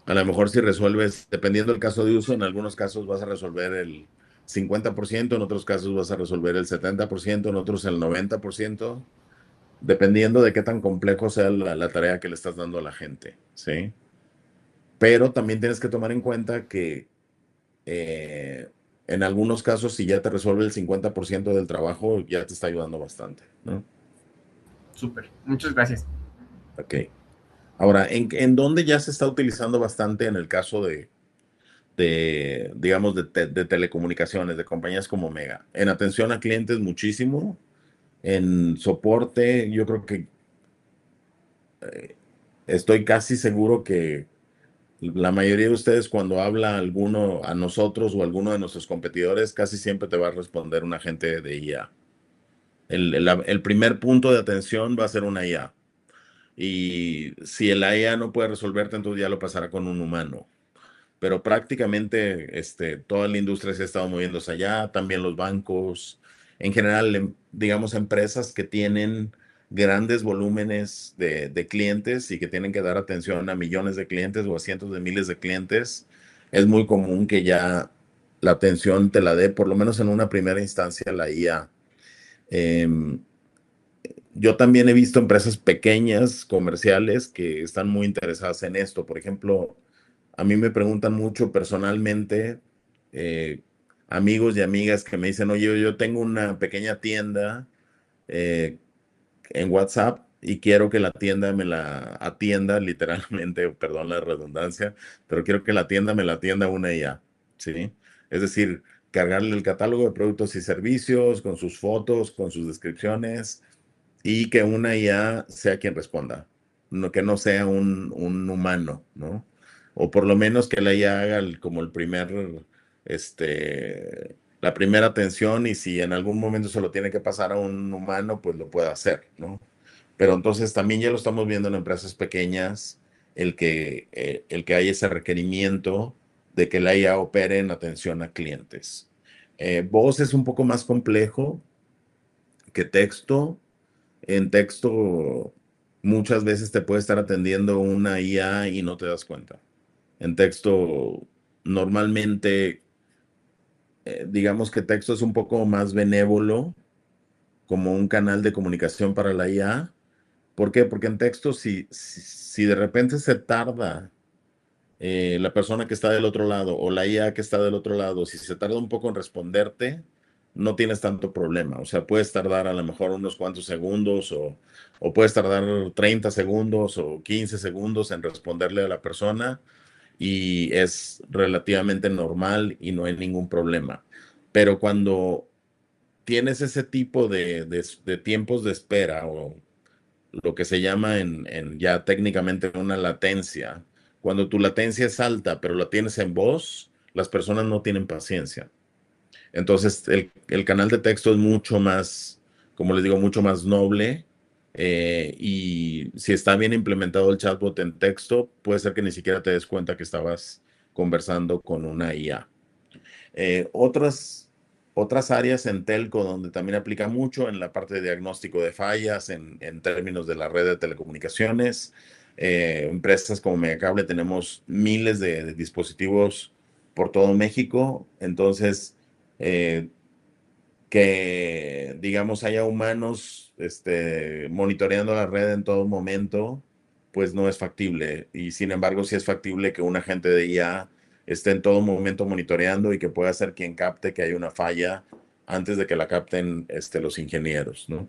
A lo mejor si resuelves, dependiendo del caso de uso, en algunos casos vas a resolver el 50%, en otros casos vas a resolver el 70%, en otros el 90%, dependiendo de qué tan complejo sea la tarea que le estás dando a la gente, ¿sí? Pero también tienes que tomar en cuenta que eh, en algunos casos, si ya te resuelve el 50% del trabajo, ya te está ayudando bastante, ¿no? Súper. Muchas gracias. Ok. Ahora, ¿en dónde ya se está utilizando bastante en el caso digamos, de telecomunicaciones, de compañías como Mega? En atención a clientes muchísimo, en soporte, yo creo que estoy casi seguro que la mayoría de ustedes cuando habla alguno a nosotros o a alguno de nuestros competidores, casi siempre te va a responder un agente de IA. El primer punto de atención va a ser una IA. Y si el IA no puede resolverte, entonces ya lo pasará con un humano. Pero prácticamente toda la industria se ha estado moviéndose allá, también los bancos, en general, digamos, empresas que tienen grandes volúmenes de clientes y que tienen que dar atención a millones de clientes o a cientos de miles de clientes, es muy común que ya la atención te la dé, por lo menos en una primera instancia, la IA. Em, yo también he visto empresas pequeñas, comerciales, que están muy interesadas en esto. Por ejemplo, a mí me preguntan mucho personalmente, eh, amigos y amigas que me dicen, oye, yo tengo una pequeña tienda eh, en WhatsApp y quiero que la tienda me la atienda, literalmente, perdón la redundancia, pero quiero que la tienda me la atienda una IA, ¿sí? Es decir, cargarle el catálogo de productos y servicios con sus fotos, con sus descripciones y que una IA sea quien responda, que no sea un humano, ¿no? O por lo menos que la IA haga como la primera atención y si en algún momento se lo tiene que pasar a un humano, pues lo pueda hacer, ¿no? Pero entonces también ya lo estamos viendo en empresas pequeñas, el que hay ese requerimiento de que la IA opere en atención a clientes. Voz es un poco más complejo que texto. En texto muchas veces te puede estar atendiendo una IA y no te das cuenta. En texto normalmente, digamos que texto es un poco más benévolo como un canal de comunicación para la IA. ¿Por qué? Porque en texto si de repente se tarda la persona que está del otro lado o la IA que está del otro lado, si se tarda un poco en responderte, no tienes tanto problema. O sea, puedes tardar a lo mejor unos cuantos segundos o puedes tardar 30 segundos o 15 segundos en responderle a la persona y es relativamente normal y no hay ningún problema. Pero cuando tienes ese tipo de tiempos de espera o lo que se llama en ya técnicamente una latencia, cuando tu latencia es alta pero la tienes en voz, las personas no tienen paciencia. Entonces, el canal de texto es mucho más, como les digo, mucho más noble. Y si está bien implementado el chatbot en texto, puede ser que ni siquiera te des cuenta que estabas conversando con una IA. Otras áreas en telco donde también aplica mucho en la parte de diagnóstico de fallas, en términos de la red de telecomunicaciones. Empresas como Megacable tenemos miles de dispositivos por todo México. Entonces, eh, que, digamos, haya humanos monitoreando la red en todo momento, pues no es factible. Y sin embargo, sí es factible que un agente de IA esté en todo momento monitoreando y que pueda ser quien capte que hay una falla antes de que la capten los ingenieros, ¿no?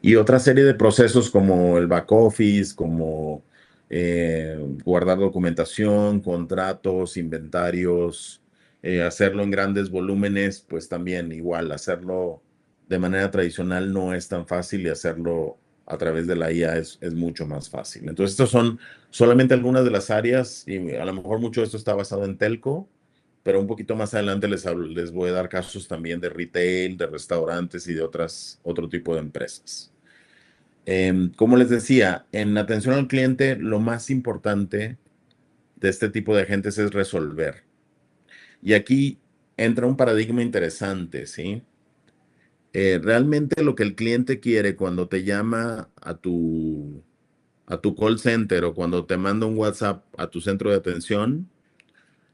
Y otra serie de procesos como el back office, como guardar documentación, contratos, inventarios, hacerlo en grandes volúmenes, pues también igual, hacerlo de manera tradicional no es tan fácil y hacerlo a través de la IA es mucho más fácil. Entonces, estas son solamente algunas de las áreas y a lo mejor mucho de esto está basado en telco, pero un poquito más adelante les voy a dar casos también de retail, de restaurantes y de otro tipo de empresas. Como les decía, en atención al cliente, lo más importante de este tipo de agentes es resolver. Y aquí entra un paradigma interesante, ¿sí? Realmente lo que el cliente quiere cuando te llama a tu call center o cuando te manda un WhatsApp a tu centro de atención,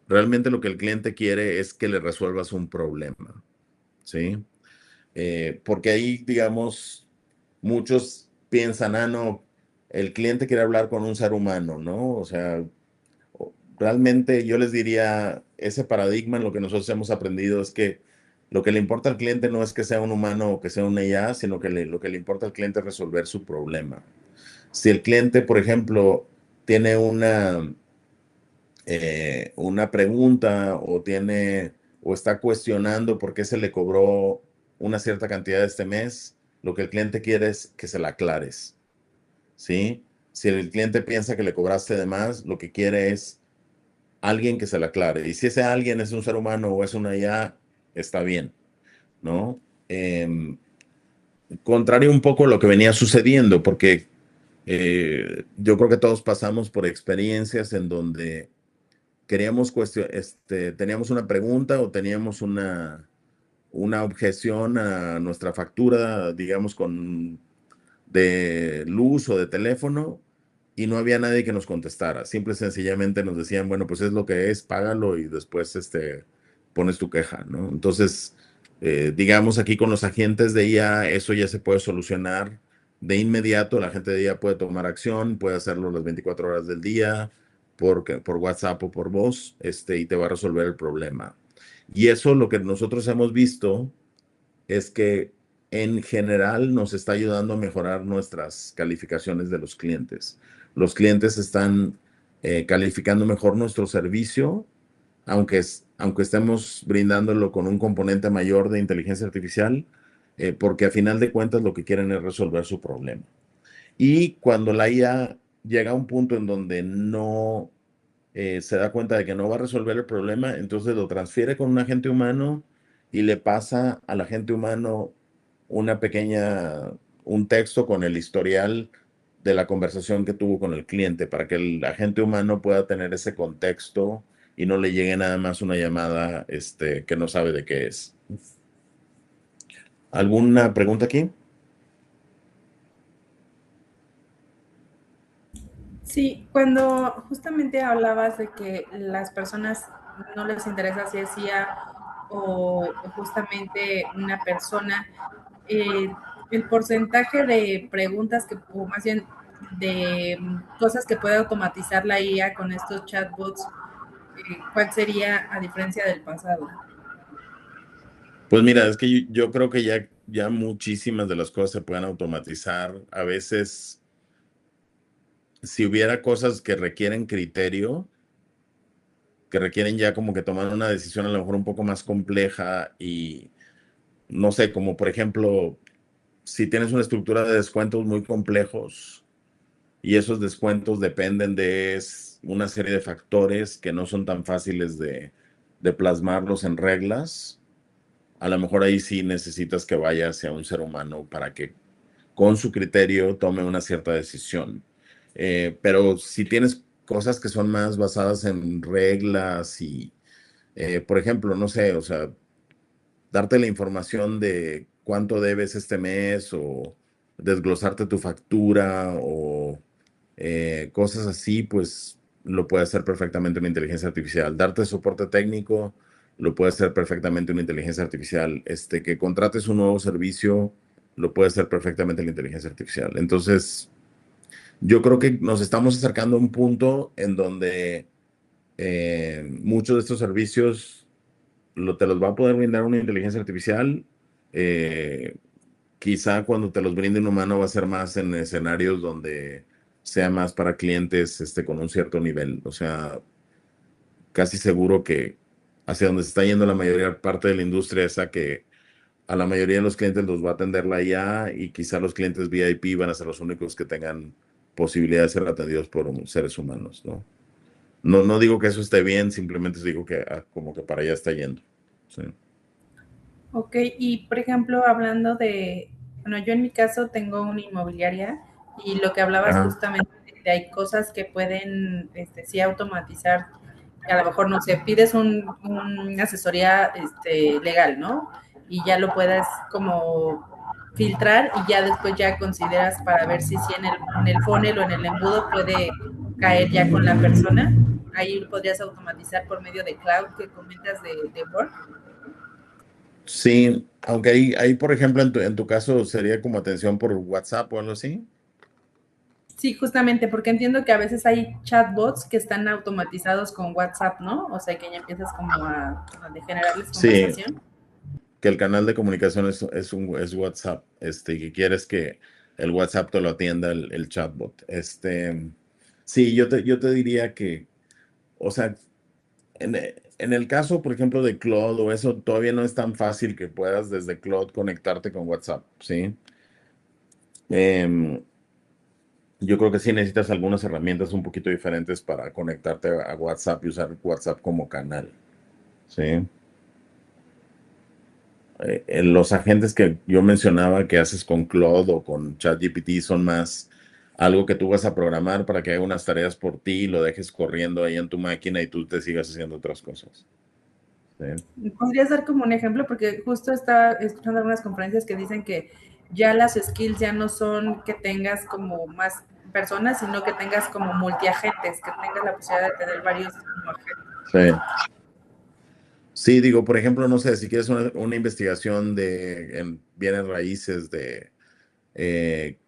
realmente lo que el cliente quiere es que le resuelvas un problema, ¿sí? Porque ahí, digamos, muchos piensan, no, el cliente quiere hablar con un ser humano, ¿no? O sea, realmente yo les diría, ese paradigma en lo que nosotros hemos aprendido es que lo que le importa al cliente no es que sea un humano o que sea una IA, sino que lo que le importa al cliente es resolver su problema. Si el cliente, por ejemplo, tiene una pregunta o está cuestionando por qué se le cobró una cierta cantidad este mes, lo que el cliente quiere es que se la aclares, ¿sí? Si el cliente piensa que le cobraste de más, lo que quiere es alguien que se la aclare. Y si ese alguien es un ser humano o es una IA, está bien, ¿no? Contrario un poco a lo que venía sucediendo, porque yo creo que todos pasamos por experiencias en donde teníamos una pregunta o teníamos una objeción a nuestra factura, digamos, de luz o de teléfono, y no había nadie que nos contestara. Simple y sencillamente nos decían, bueno, pues es lo que es, págalo y después pones tu queja, ¿no? Entonces, digamos aquí con los agentes de IA, eso ya se puede solucionar de inmediato. La gente de IA puede tomar acción, puede hacerlo las 24 horas del día, por WhatsApp o por voz, y te va a resolver el problema. Y eso lo que nosotros hemos visto es que en general nos está ayudando a mejorar nuestras calificaciones de los clientes. Los clientes están calificando mejor nuestro servicio, aunque estemos brindándolo con un componente mayor de inteligencia artificial, porque a final de cuentas lo que quieren es resolver su problema. Y cuando la IA llega a un punto en donde no se da cuenta de que no va a resolver el problema, entonces lo transfiere con un agente humano y le pasa al agente humano un texto con el historial de la conversación que tuvo con el cliente para que el agente humano pueda tener ese contexto y no le llegue nada más una llamada que no sabe de qué es. ¿Alguna pregunta aquí? Sí, cuando justamente hablabas de que las personas no les interesa si es IA o justamente una persona, el porcentaje de preguntas o más bien de cosas que puede automatizar la IA con estos chatbots, ¿cuál sería a diferencia del pasado? Pues mira, es que yo creo que ya muchísimas de las cosas se pueden automatizar. A veces, si hubiera cosas que requieren criterio, que requieren ya como que tomar una decisión a lo mejor un poco más compleja y no sé, como por ejemplo, si tienes una estructura de descuentos muy complejos y esos descuentos dependen de una serie de factores que no son tan fáciles de plasmarlos en reglas, a lo mejor ahí sí necesitas que vaya hacia un ser humano para que con su criterio tome una cierta decisión. Pero si tienes cosas que son más basadas en reglas y, por ejemplo, no sé, o sea, darte la información de cuánto debes este mes o desglosarte tu factura o cosas así, pues lo puede hacer perfectamente una inteligencia artificial. Darte soporte técnico, lo puede hacer perfectamente una inteligencia artificial. Que contrates un nuevo servicio, lo puede hacer perfectamente la inteligencia artificial. Entonces, yo creo que nos estamos acercando a un punto en donde muchos de estos servicios te los va a poder brindar una inteligencia artificial. Eh, Quizá cuando te los brinde un humano va a ser más en escenarios donde sea más para clientes con un cierto nivel. O sea, casi seguro que hacia donde se está yendo la mayoría parte de la industria es a que a la mayoría de los clientes los va a atender la IA y quizá los clientes VIP van a ser los únicos que tengan posibilidad de ser atendidos por seres humanos, ¿no? No digo que eso esté bien, simplemente digo que como que para allá está yendo. Sí. Ok, y por ejemplo, hablando bueno, yo en mi caso tengo una inmobiliaria y lo que hablabas Ajá. justamente de hay cosas que pueden sí automatizar, a lo mejor, no sé, pides una asesoría legal, ¿no? Y ya lo puedes como filtrar y ya después ya consideras para ver si en el funnel o en el embudo puede caer ya con la persona. Ahí lo podrías automatizar por medio de cloud que comentas de Word. Sí, aunque ahí, por ejemplo, en tu caso sería como atención por WhatsApp o algo así. Sí, justamente, porque entiendo que a veces hay chatbots que están automatizados con WhatsApp, ¿no? O sea, que ya empiezas como a generarles Sí, conversación. que el canal de comunicación es WhatsApp, y que quieres que el WhatsApp te lo atienda el chatbot. Sí, yo te diría que, o sea, en el caso, por ejemplo, de Claude o eso, todavía no es tan fácil que puedas desde Claude conectarte con WhatsApp, ¿sí? Em, yo creo que sí necesitas algunas herramientas un poquito diferentes para conectarte a WhatsApp y usar WhatsApp como canal, ¿sí? Los agentes que yo mencionaba que haces con Claude o con ChatGPT son más algo que tú vas a programar para que haga unas tareas por ti y lo dejes corriendo ahí en tu máquina y tú te sigas haciendo otras cosas. ¿Sí? ¿Podrías dar como un ejemplo? Porque justo estaba escuchando algunas conferencias que dicen que ya las skills ya no son que tengas como más personas, sino que tengas como multiagentes, que tengas la posibilidad de tener varios como agentes. Sí. Sí, digo, por ejemplo, no sé, si quieres una investigación en bienes raíces de eh,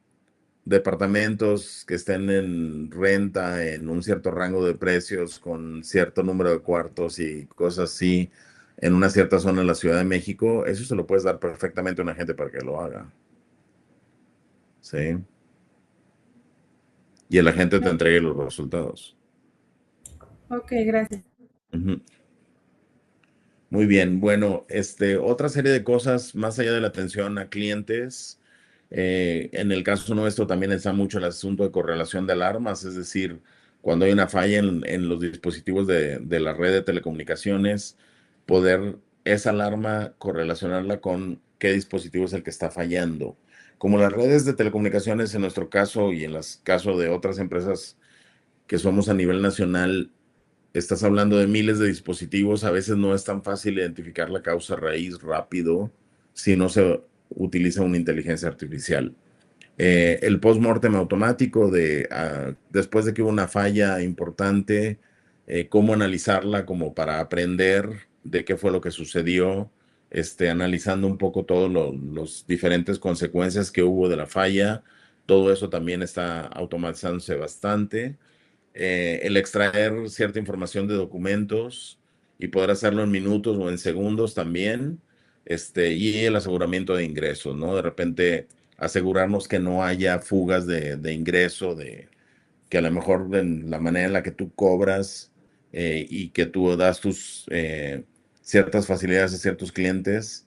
departamentos que estén en renta en un cierto rango de precios con cierto número de cuartos y cosas así en una cierta zona de la Ciudad de México, eso se lo puedes dar perfectamente a una gente para que lo haga. Sí. Y el agente te entregue los resultados. Ok, gracias. Ujú. Muy bien, bueno, otra serie de cosas más allá de la atención a clientes. En el caso nuestro también está mucho el asunto de correlación de alarmas, es decir, cuando hay una falla en los dispositivos de la red de telecomunicaciones, poder esa alarma correlacionarla con qué dispositivo es el que está fallando. Como las redes de telecomunicaciones en nuestro caso y en el caso de otras empresas que somos a nivel nacional, estás hablando de miles de dispositivos, a veces no es tan fácil identificar la causa raíz rápido si no se utiliza una inteligencia artificial. El post-mortem automático después de que hubo una falla importante, cómo analizarla como para aprender de qué fue lo que sucedió, analizando un poco todos los diferentes consecuencias que hubo de la falla. Todo eso también está automatizándose bastante. El extraer cierta información de documentos y poder hacerlo en minutos o en segundos también. y el aseguramiento de ingresos, ¿no? De repente asegurarnos que no haya fugas de ingreso, que a lo mejor en la manera en la que tú cobras y que tú das tus ciertas facilidades a ciertos clientes,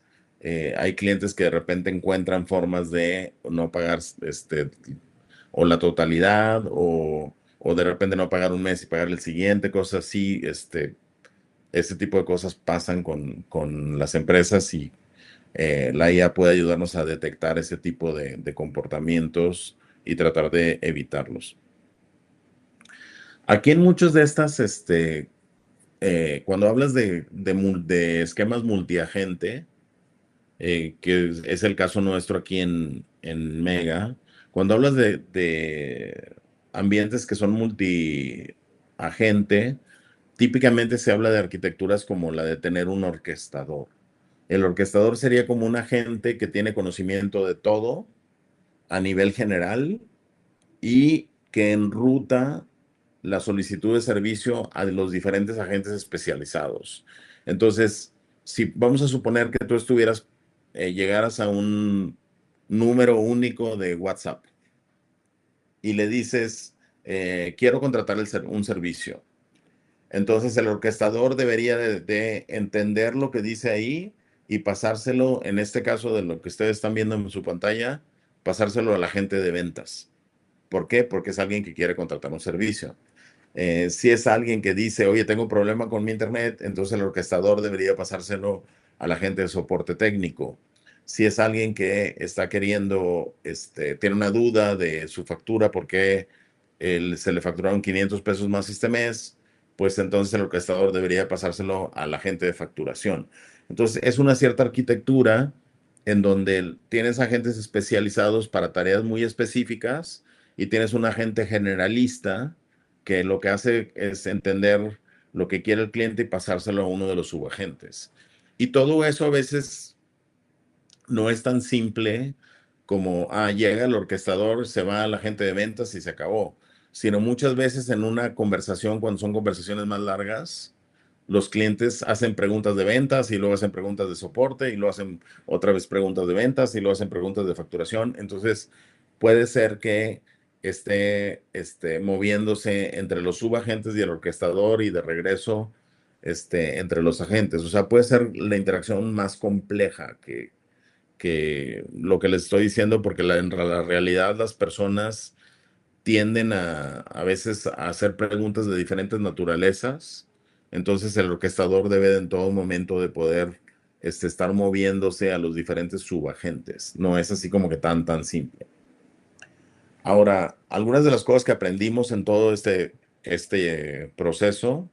hay clientes que de repente encuentran formas de no pagar o la totalidad o de repente no pagar un mes y pagar el siguiente, cosas así. Este tipo de cosas pasan con las empresas y la IA puede ayudarnos a detectar ese tipo de comportamientos y tratar de evitarlos. Aquí en muchos de estas, cuando hablas de esquemas multiagente, que es el caso nuestro aquí en Mega, cuando hablas de ambientes que son multiagente, típicamente se habla de arquitecturas como la de tener un orquestador. El orquestador sería como un agente que tiene conocimiento de todo a nivel general y que enruta la solicitud de servicio a los diferentes agentes especializados. Entonces, si vamos a suponer que tú llegaras a un número único de WhatsApp y le dices, quiero contratar un servicio. Entonces el orquestador debería de entender lo que dice ahí y pasárselo, en este caso de lo que ustedes están viendo en su pantalla, pasárselo a la gente de ventas. ¿Por qué? Porque es alguien que quiere contratar un servicio. Si es alguien que dice, oye, tengo un problema con mi internet, entonces el orquestador debería pasárselo a la gente de soporte técnico. Si es alguien que está queriendo, tiene una duda de su factura porque se le facturaron 500 pesos más este mes, pues entonces el orquestador debería pasárselo a la gente de facturación. Entonces es una cierta arquitectura en donde tienes agentes especializados para tareas muy específicas y tienes un agente generalista que lo que hace es entender lo que quiere el cliente y pasárselo a uno de los subagentes. Y todo eso a veces no es tan simple como, llega el orquestador, se va a la gente de ventas y se acabó, sino muchas veces en una conversación, cuando son conversaciones más largas, los clientes hacen preguntas de ventas y luego hacen preguntas de soporte y luego hacen otra vez preguntas de ventas y luego hacen preguntas de facturación. Entonces, puede ser que esté moviéndose entre los subagentes y el orquestador y de regreso entre los agentes. O sea, puede ser la interacción más compleja que lo que les estoy diciendo, porque en la realidad las personas tienden a veces a hacer preguntas de diferentes naturalezas. Entonces el orquestador debe en todo momento de poder estar moviéndose a los diferentes subagentes. No es así como que tan simple. Ahora, algunas de las cosas que aprendimos en todo este proceso,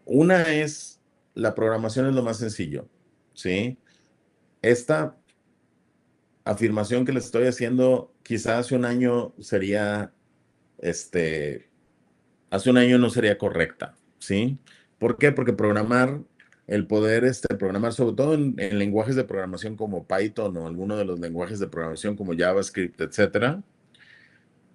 una es la programación es lo más sencillo, ¿sí? Esta afirmación que les estoy haciendo, quizás hace un año sería, hace un año no sería correcta, ¿sí? ¿Por qué? Porque el poder programar, sobre todo en lenguajes de programación como Python o alguno de los lenguajes de programación como JavaScript, etcétera,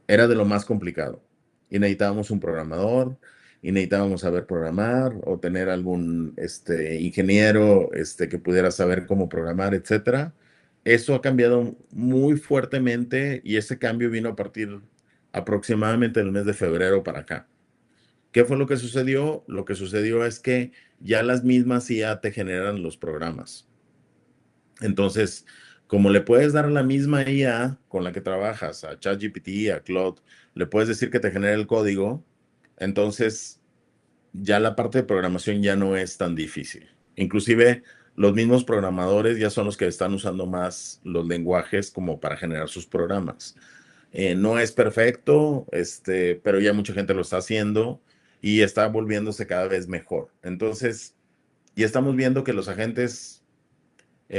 era de lo más complicado. Y necesitábamos un programador, y necesitábamos saber programar, o tener algún ingeniero que pudiera saber cómo programar, etcétera. Eso ha cambiado muy fuertemente y ese cambio vino a partir aproximadamente del mes de febrero para acá. ¿Qué fue lo que sucedió? Lo que sucedió es que ya las mismas IA te generan los programas. Entonces, como le puedes dar a la misma IA con la que trabajas, a ChatGPT, a Claude, le puedes decir que te genere el código, entonces ya la parte de programación ya no es tan difícil. Inclusive los mismos programadores ya son los que están usando más los lenguajes como para generar sus programas. No es perfecto, pero ya mucha gente lo está haciendo y está volviéndose cada vez mejor. Entonces, y estamos viendo que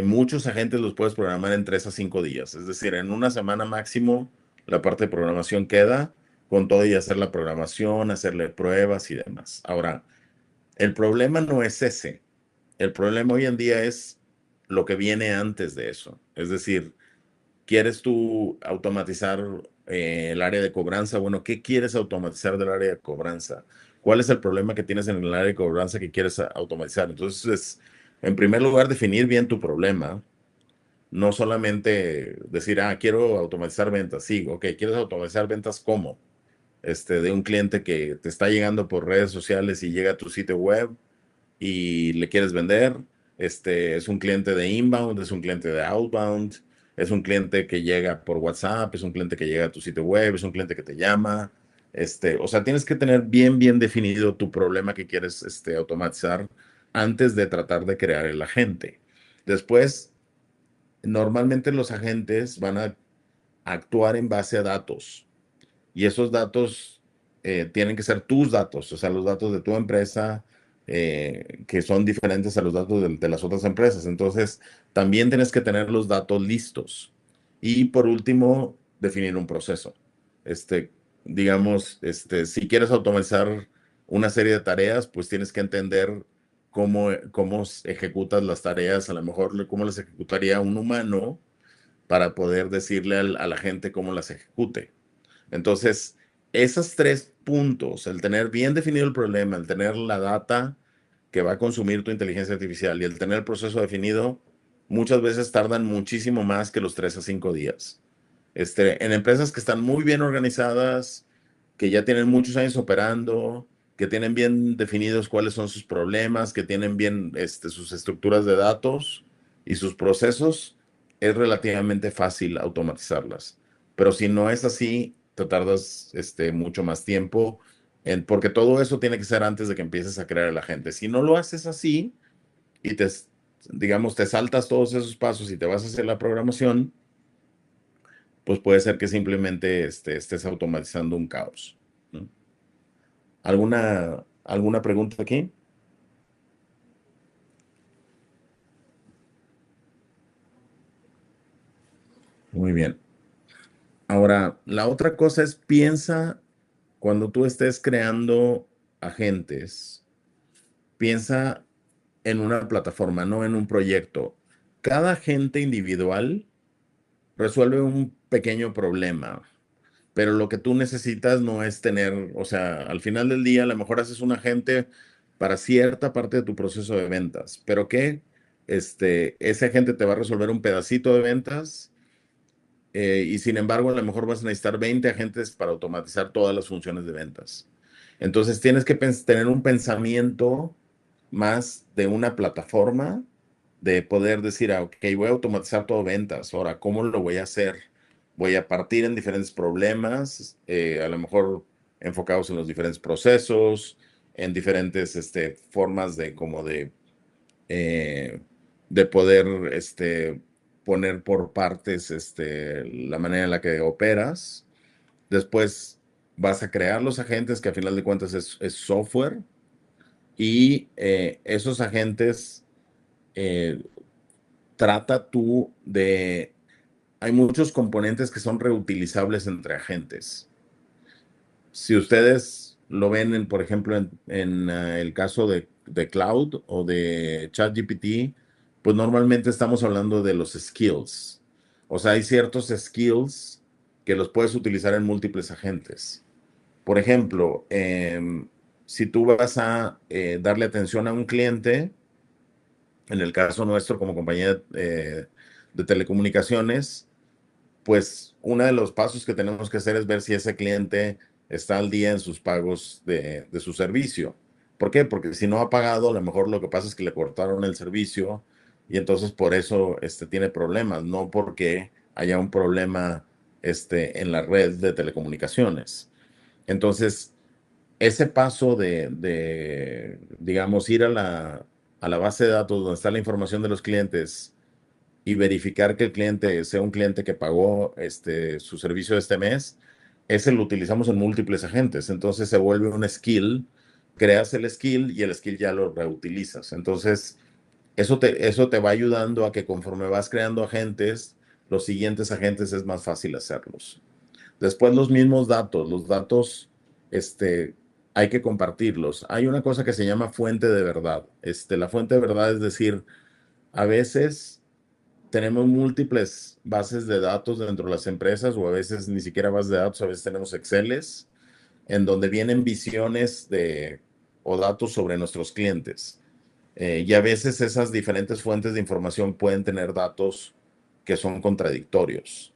muchos agentes los puedes programar en 3 a 5 días. Es decir, en una semana máximo la parte de programación queda con todo y hacer la programación, hacerle pruebas y demás. Ahora, el problema no es ese. El problema hoy en día es lo que viene antes de eso. Es decir, ¿quieres tú automatizar el área de cobranza? Bueno, ¿qué quieres automatizar del área de cobranza? ¿Cuál es el problema que tienes en el área de cobranza que quieres automatizar? Entonces, en primer lugar, definir bien tu problema. No solamente decir, quiero automatizar ventas. Sí, ok, ¿quieres automatizar ventas cómo? De un cliente que te está llegando por redes sociales y llega a tu sitio web y le quieres vender. Es un cliente de inbound, es un cliente de outbound, es un cliente que llega por WhatsApp, es un cliente que llega a tu sitio web, es un cliente que te llama. O sea, tienes que tener bien definido tu problema que quieres automatizar antes de tratar de crear el agente. Después, normalmente los agentes van a actuar en base a datos y esos datos tienen que ser tus datos, o sea, los datos de tu empresa que son diferentes a los datos de las otras empresas. Entonces, también tienes que tener los datos listos. Y por último, definir un proceso. Digamos, si quieres automatizar una serie de tareas, pues tienes que entender cómo ejecutas las tareas, a lo mejor cómo las ejecutaría un humano para poder decirle a la gente cómo las ejecute. Entonces, esos 3 puntos, el tener bien definido el problema, el tener la data que va a consumir tu inteligencia artificial y el tener el proceso definido, muchas veces tardan muchísimo más que los 3 a 5 días. En empresas que están muy bien organizadas, que ya tienen muchos años operando, que tienen bien definidos cuáles son sus problemas, que tienen bien sus estructuras de datos y sus procesos, es relativamente fácil automatizarlas. Pero si no es así, te tardas mucho más tiempo, porque todo eso tiene que ser antes de que empieces a crear el agente. Si no lo haces así y digamos, te saltas todos esos pasos y te vas a hacer la programación, pues puede ser que simplemente estés automatizando un caos, ¿no? ¿Alguna pregunta aquí? Muy bien. Ahora, la otra cosa es piensa cuando tú estés creando agentes, piensa en una plataforma, no en un proyecto. Cada agente individual resuelve un pequeño problema, pero lo que tú necesitas no es tener, o sea, al final del día a lo mejor haces un agente para cierta parte de tu proceso de ventas, pero que ese agente te va a resolver un pedacito de ventas y sin embargo a lo mejor vas a necesitar 20 agentes para automatizar todas las funciones de ventas. Entonces tienes que tener un pensamiento más de una plataforma, de poder decir, ok, voy a automatizar todo ventas. Ahora, ¿cómo lo voy a hacer? Voy a partir en diferentes problemas, a lo mejor enfocados en los diferentes procesos, en diferentes formas eh, de poder poner por partes la manera en la que operas. Después vas a crear los agentes, que a final de cuentas es software, y esos agentes eh, trata tú de... Hay muchos componentes que son reutilizables entre agentes. Si ustedes lo ven, por ejemplo, en el caso de Cloud o de ChatGPT, pues normalmente estamos hablando de los skills. O sea, hay ciertos skills que los puedes utilizar en múltiples agentes. Por ejemplo, si tú vas a darle atención a un cliente, en el caso nuestro como compañía de telecomunicaciones, pues uno de los pasos que tenemos que hacer es ver si ese cliente está al día en sus pagos de su servicio. ¿Por qué? Porque si no ha pagado, a lo mejor lo que pasa es que le cortaron el servicio y entonces por eso tiene problemas, no porque haya un problema en la red de telecomunicaciones. Entonces, ese paso digamos, ir a la base de datos donde está la información de los clientes y verificar que el cliente sea un cliente que pagó su servicio de este mes, ese lo utilizamos en múltiples agentes. Entonces se vuelve un skill, creas el skill y el skill ya lo reutilizas. Entonces, eso te va ayudando a que conforme vas creando agentes, los siguientes agentes es más fácil hacerlos. Después los mismos datos, los datos, hay que compartirlos. Hay una cosa que se llama fuente de verdad. La fuente de verdad es decir, a veces tenemos múltiples bases de datos dentro de las empresas o a veces ni siquiera bases de datos, a veces tenemos Exceles en donde vienen visiones o datos sobre nuestros clientes. Y a veces esas diferentes fuentes de información pueden tener datos que son contradictorios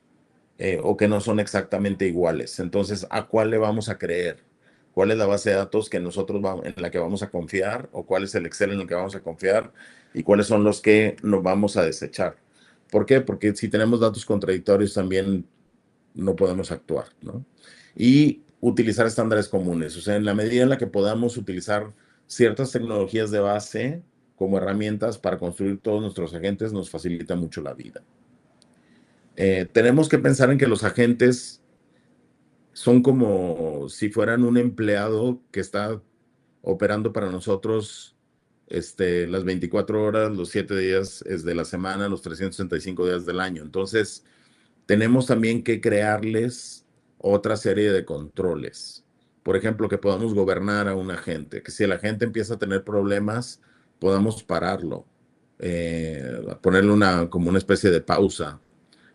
o que no son exactamente iguales. Entonces, ¿a cuál le vamos a creer? ¿Cuál es la base de datos que nosotros vamos, en la que vamos a confiar? ¿O cuál es el Excel en el que vamos a confiar? ¿Y cuáles son los que nos vamos a desechar? ¿Por qué? Porque si tenemos datos contradictorios también no podemos actuar, ¿no? Y utilizar estándares comunes, o sea, en la medida en la que podamos utilizar ciertas tecnologías de base como herramientas para construir todos nuestros agentes, nos facilita mucho la vida. Tenemos que pensar en que los agentes son como si fueran un empleado que está operando para nosotros las 24 horas, los 7 días de la semana, los 365 días del año. Entonces, tenemos también que crearles otra serie de controles. Por ejemplo, que podamos gobernar a un agente, que si el agente empieza a tener problemas, podamos pararlo, ponerle como una especie de pausa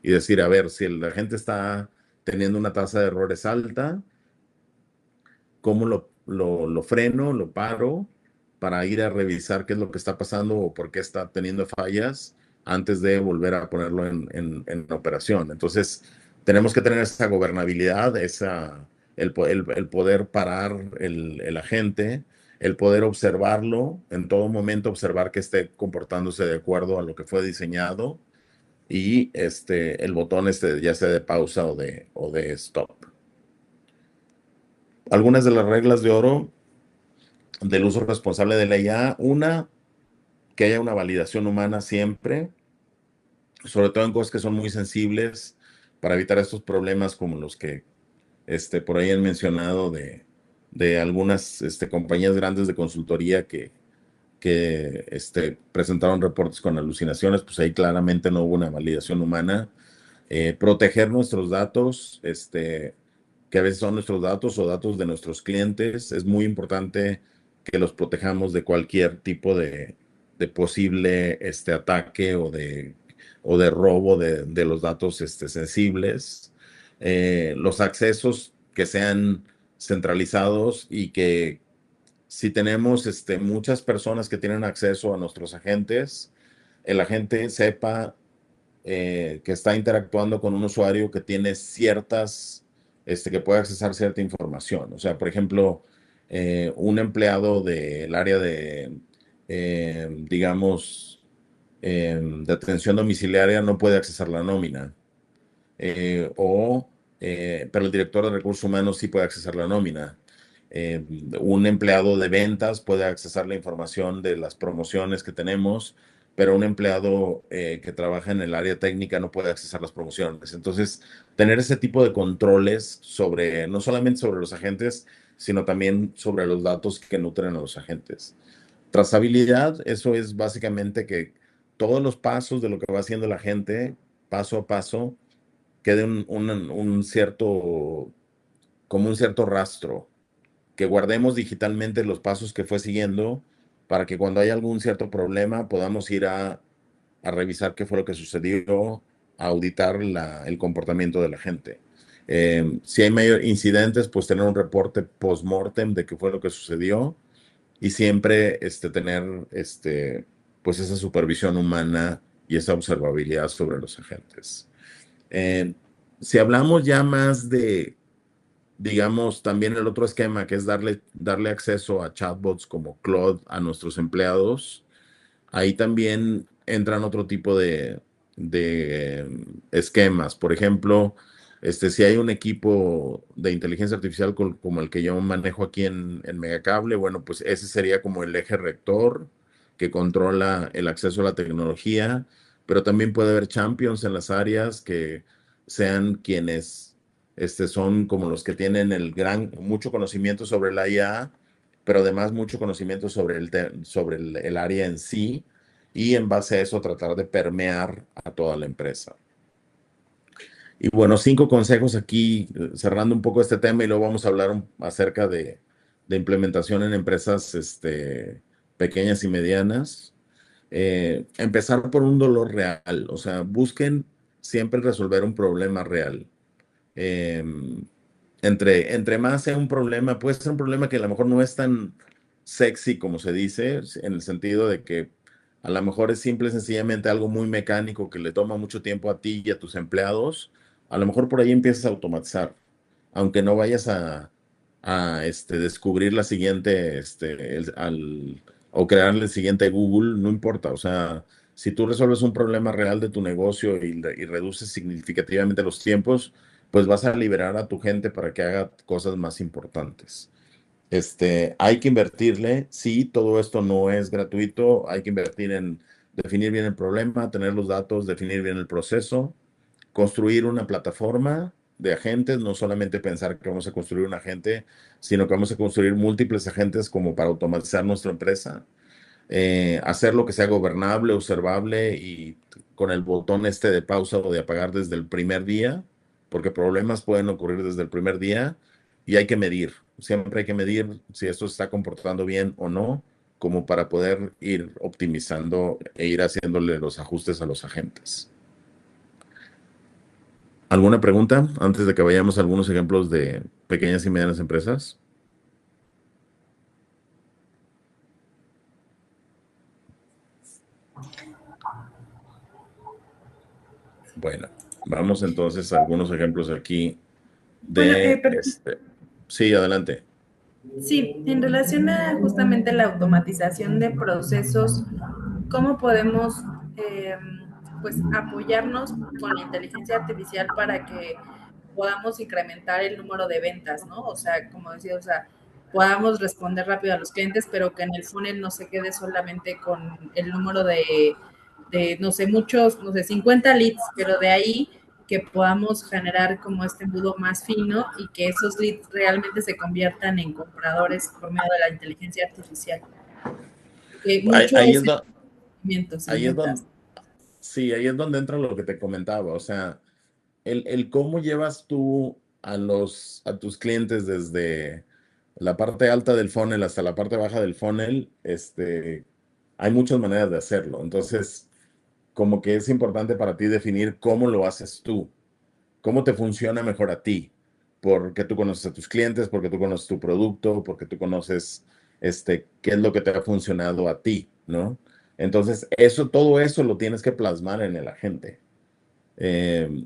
y decir, a ver, si el agente está teniendo una tasa de errores alta, ¿cómo lo freno, lo paro para ir a revisar qué es lo que está pasando o por qué está teniendo fallas antes de volver a ponerlo en operación? Entonces, tenemos que tener esa gobernabilidad, el poder parar el agente, el poder observarlo en todo momento, observar que esté comportándose de acuerdo a lo que fue diseñado y el botón ya sea de pausa o de stop. Algunas de las reglas de oro del uso responsable de la IA: una, que haya una validación humana siempre, sobre todo en cosas que son muy sensibles, para evitar estos problemas como los que por ahí han mencionado de algunas compañías grandes de consultoría que presentaron reportes con alucinaciones. Pues ahí claramente no hubo una validación humana. Proteger nuestros datos, que a veces son nuestros datos o datos de nuestros clientes. Es muy importante que los protejamos de cualquier tipo de posible ataque o de robo de los datos sensibles. Los accesos que sean centralizados y que si tenemos muchas personas que tienen acceso a nuestros agentes, el agente sepa que está interactuando con un usuario que tiene que puede accesar cierta información. O sea, por ejemplo, un empleado del área digamos, de atención domiciliaria no puede accesar la nómina. Pero el director de recursos humanos sí puede accesar la nómina. Un empleado de ventas puede accesar la información de las promociones que tenemos, pero un empleado que trabaja en el área técnica no puede accesar las promociones. Entonces, tener ese tipo de controles no solamente sobre los agentes, sino también sobre los datos que nutren a los agentes. Trazabilidad, eso es básicamente que todos los pasos de lo que va haciendo la gente, paso a paso, quede como un cierto rastro, que guardemos digitalmente los pasos que fue siguiendo para que cuando haya algún cierto problema podamos ir a revisar qué fue lo que sucedió, a auditar el comportamiento de la gente. Si hay mayor incidentes, pues tener un reporte post-mortem de qué fue lo que sucedió y siempre tener pues esa supervisión humana y esa observabilidad sobre los agentes. Si hablamos ya más digamos, también el otro esquema, que es darle acceso a chatbots como Claude a nuestros empleados, ahí también entran otro tipo de esquemas. Por ejemplo, si hay un equipo de inteligencia artificial como el que yo manejo aquí en Megacable, bueno, pues ese sería como el eje rector que controla el acceso a la tecnología, pero también puede haber champions en las áreas que sean quienes son como los que tienen mucho conocimiento sobre la IA, pero además mucho conocimiento sobre el área en sí, y en base a eso tratar de permear a toda la empresa. Y bueno, 5 consejos aquí, cerrando un poco este tema, y luego vamos a hablar acerca de implementación en empresas pequeñas y medianas. Empezar por un dolor real, o sea, busquen siempre resolver un problema real. Entre más sea un problema, puede ser un problema que a lo mejor no es tan sexy, como se dice, en el sentido de que a lo mejor es simple y sencillamente algo muy mecánico que le toma mucho tiempo a ti y a tus empleados. A lo mejor por ahí empiezas a automatizar, aunque no vayas a descubrir la siguiente, o crearle el siguiente Google, no importa. O sea, si tú resuelves un problema real de tu negocio y reduces significativamente los tiempos, pues vas a liberar a tu gente para que haga cosas más importantes. Hay que invertirle, sí, todo esto no es gratuito, hay que invertir en definir bien el problema, tener los datos, definir bien el proceso, construir una plataforma de agentes, no solamente pensar que vamos a construir un agente, sino que vamos a construir múltiples agentes como para automatizar nuestra empresa, hacer lo que sea gobernable, observable y con el botón de pausa o de apagar desde el primer día, porque problemas pueden ocurrir desde el primer día y hay que medir. Siempre hay que medir si esto se está comportando bien o no, como para poder ir optimizando e ir haciéndole los ajustes a los agentes. ¿Alguna pregunta antes de que vayamos a algunos ejemplos de pequeñas y medianas empresas? Bueno, vamos entonces a algunos ejemplos aquí Bueno, de Sí, adelante. sí, en relación a justamente la automatización de procesos, ¿cómo podemos pues apoyarnos con la inteligencia artificial para que podamos incrementar el número de ventas, ¿no? O sea, como decía, o sea, podamos responder rápido a los clientes, pero que en el funnel no se quede solamente con el número de no sé, muchos, no sé, 50 leads, pero de ahí que podamos generar como este embudo más fino y que esos leads realmente se conviertan en compradores por medio de la inteligencia artificial. Que Ahí, mucho ahí es es en do- movimientos y ahí es ventas. donde, sí, ahí es donde entra lo que te comentaba. O sea, el cómo llevas tú a tus clientes desde la parte alta del funnel hasta la parte baja del funnel, hay muchas maneras de hacerlo. Entonces, como que es importante para ti definir cómo lo haces tú, cómo te funciona mejor a ti, porque tú conoces a tus clientes, porque tú conoces tu producto, porque tú conoces qué es lo que te ha funcionado a ti, ¿no? Entonces, todo eso lo tienes que plasmar en el agente.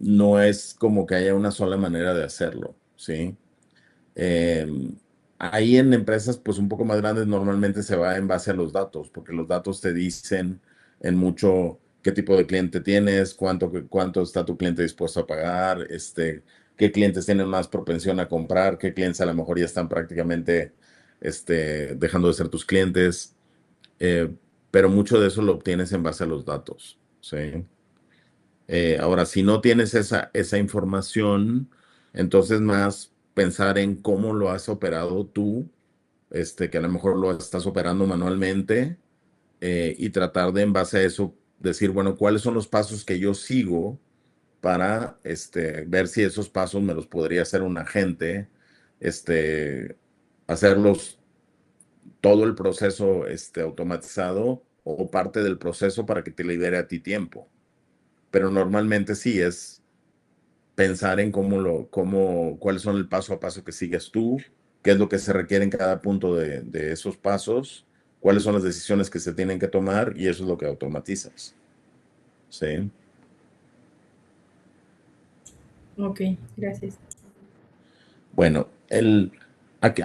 No es como que haya una sola manera de hacerlo, ¿sí? Eh, Ahí en empresas, pues un poco más grandes, normalmente se va en base a los datos, porque los datos te dicen en mucho qué tipo de cliente tienes, cuánto está tu cliente dispuesto a pagar, qué clientes tienen más propensión a comprar, qué clientes a lo mejor ya están prácticamente, dejando de ser tus clientes, eh, pero mucho de eso lo obtienes en base a los datos, ¿sí? Ahora, si no tienes esa información, entonces más pensar en cómo lo has operado tú, que a lo mejor lo estás operando manualmente, y tratar de en base a eso decir, bueno, ¿cuáles son los pasos que yo sigo para ver si esos pasos me los podría hacer un agente, hacerlos todo el proceso automatizado o parte del proceso para que te libere a ti tiempo? Pero normalmente sí es pensar en cuáles son el paso a paso que sigues tú, qué es lo que se requiere en cada punto de esos pasos, cuáles son las decisiones que se tienen que tomar y eso es lo que automatizas. ¿Sí? Ok, gracias. Bueno,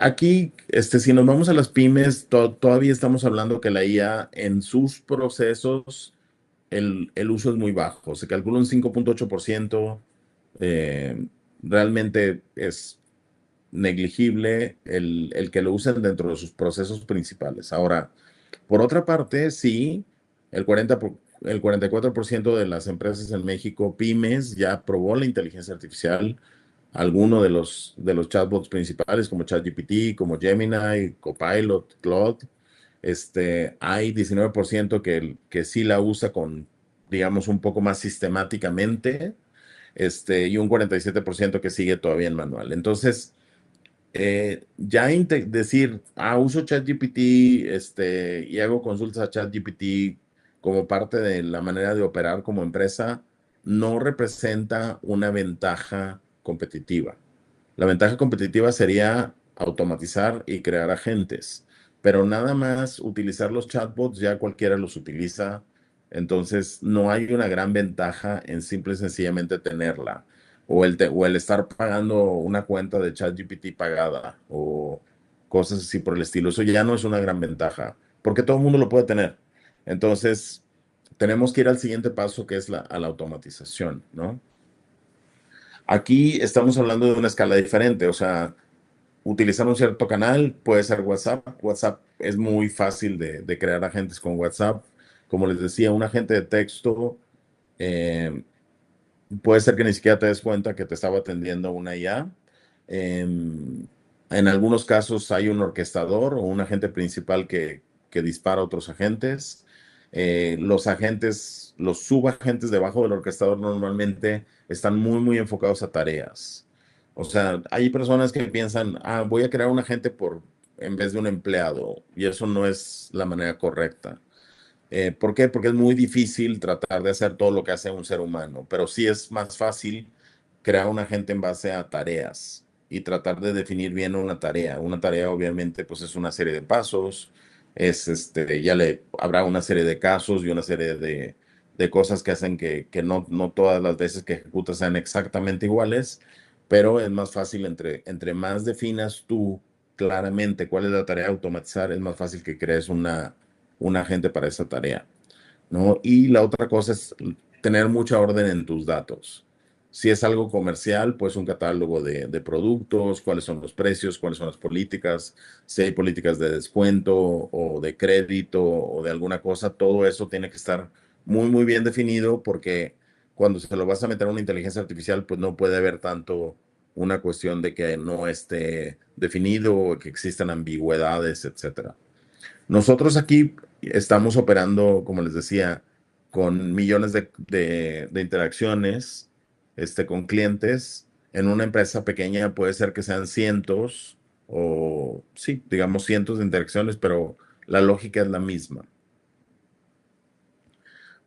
aquí, si nos vamos a las pymes, todavía estamos hablando que la IA en sus procesos, el uso es muy bajo. Se calcula un 5.8%. eh, Realmente es negligible el que lo usen dentro de sus procesos principales. Ahora, por otra parte, sí, el 44% de las empresas en México, pymes, ya probó la inteligencia artificial. Alguno de los chatbots principales como ChatGPT, como Gemini, Copilot, Claude. Hay 19% que sí la usa digamos, un poco más sistemáticamente, y un 47% que sigue todavía en manual. Entonces, decir, uso ChatGPT, y hago consultas a ChatGPT como parte de la manera de operar como empresa, no representa una ventaja competitiva. La ventaja competitiva sería automatizar y crear agentes. pero nada más utilizar los chatbots, ya cualquiera los utiliza. Entonces, no hay una gran ventaja en simple y sencillamente tenerla. O el estar pagando una cuenta de ChatGPT pagada o cosas así por el estilo. Eso ya no es una gran ventaja, porque todo el mundo lo puede tener. Entonces, tenemos que ir al siguiente paso, que es a la automatización, ¿no? Aquí estamos hablando de una escala diferente, o sea, utilizar un cierto canal, puede ser WhatsApp. WhatsApp es muy fácil de crear agentes con WhatsApp. Como les decía, un agente de texto eh, puede ser que ni siquiera te des cuenta que te estaba atendiendo una IA. En algunos casos hay un orquestador o un agente principal que dispara a otros agentes. Los agentes, los subagentes debajo del orquestador normalmente están muy enfocados a tareas. O sea, hay personas que piensan, voy a crear un agente en vez de un empleado, y eso no es la manera correcta. ¿Por qué? Porque es muy difícil tratar de hacer todo lo que hace un ser humano, pero sí es más fácil crear un agente en base a tareas y tratar de definir bien una tarea. Una tarea obviamente pues es una serie de pasos, ya le habrá una serie de casos y una serie de cosas que hacen que no todas las veces que ejecutas sean exactamente iguales, pero es más fácil entre más definas tú claramente cuál es la tarea a automatizar, es más fácil que crees un agente para esa tarea, ¿no? Y la otra cosa es tener mucha orden en tus datos. Si es algo comercial, pues un catálogo de productos, cuáles son los precios, cuáles son las políticas, si hay políticas de descuento o de crédito o de alguna cosa, todo eso tiene que estar muy bien definido, porque cuando se lo vas a meter a una inteligencia artificial, pues no puede haber tanto una cuestión de que no esté definido o que existan ambigüedades, etcétera. Nosotros aquí estamos operando, como les decía, con millones de interacciones, con clientes. En una empresa pequeña puede ser que sean cientos o, sí, digamos cientos de interacciones, pero la lógica es la misma.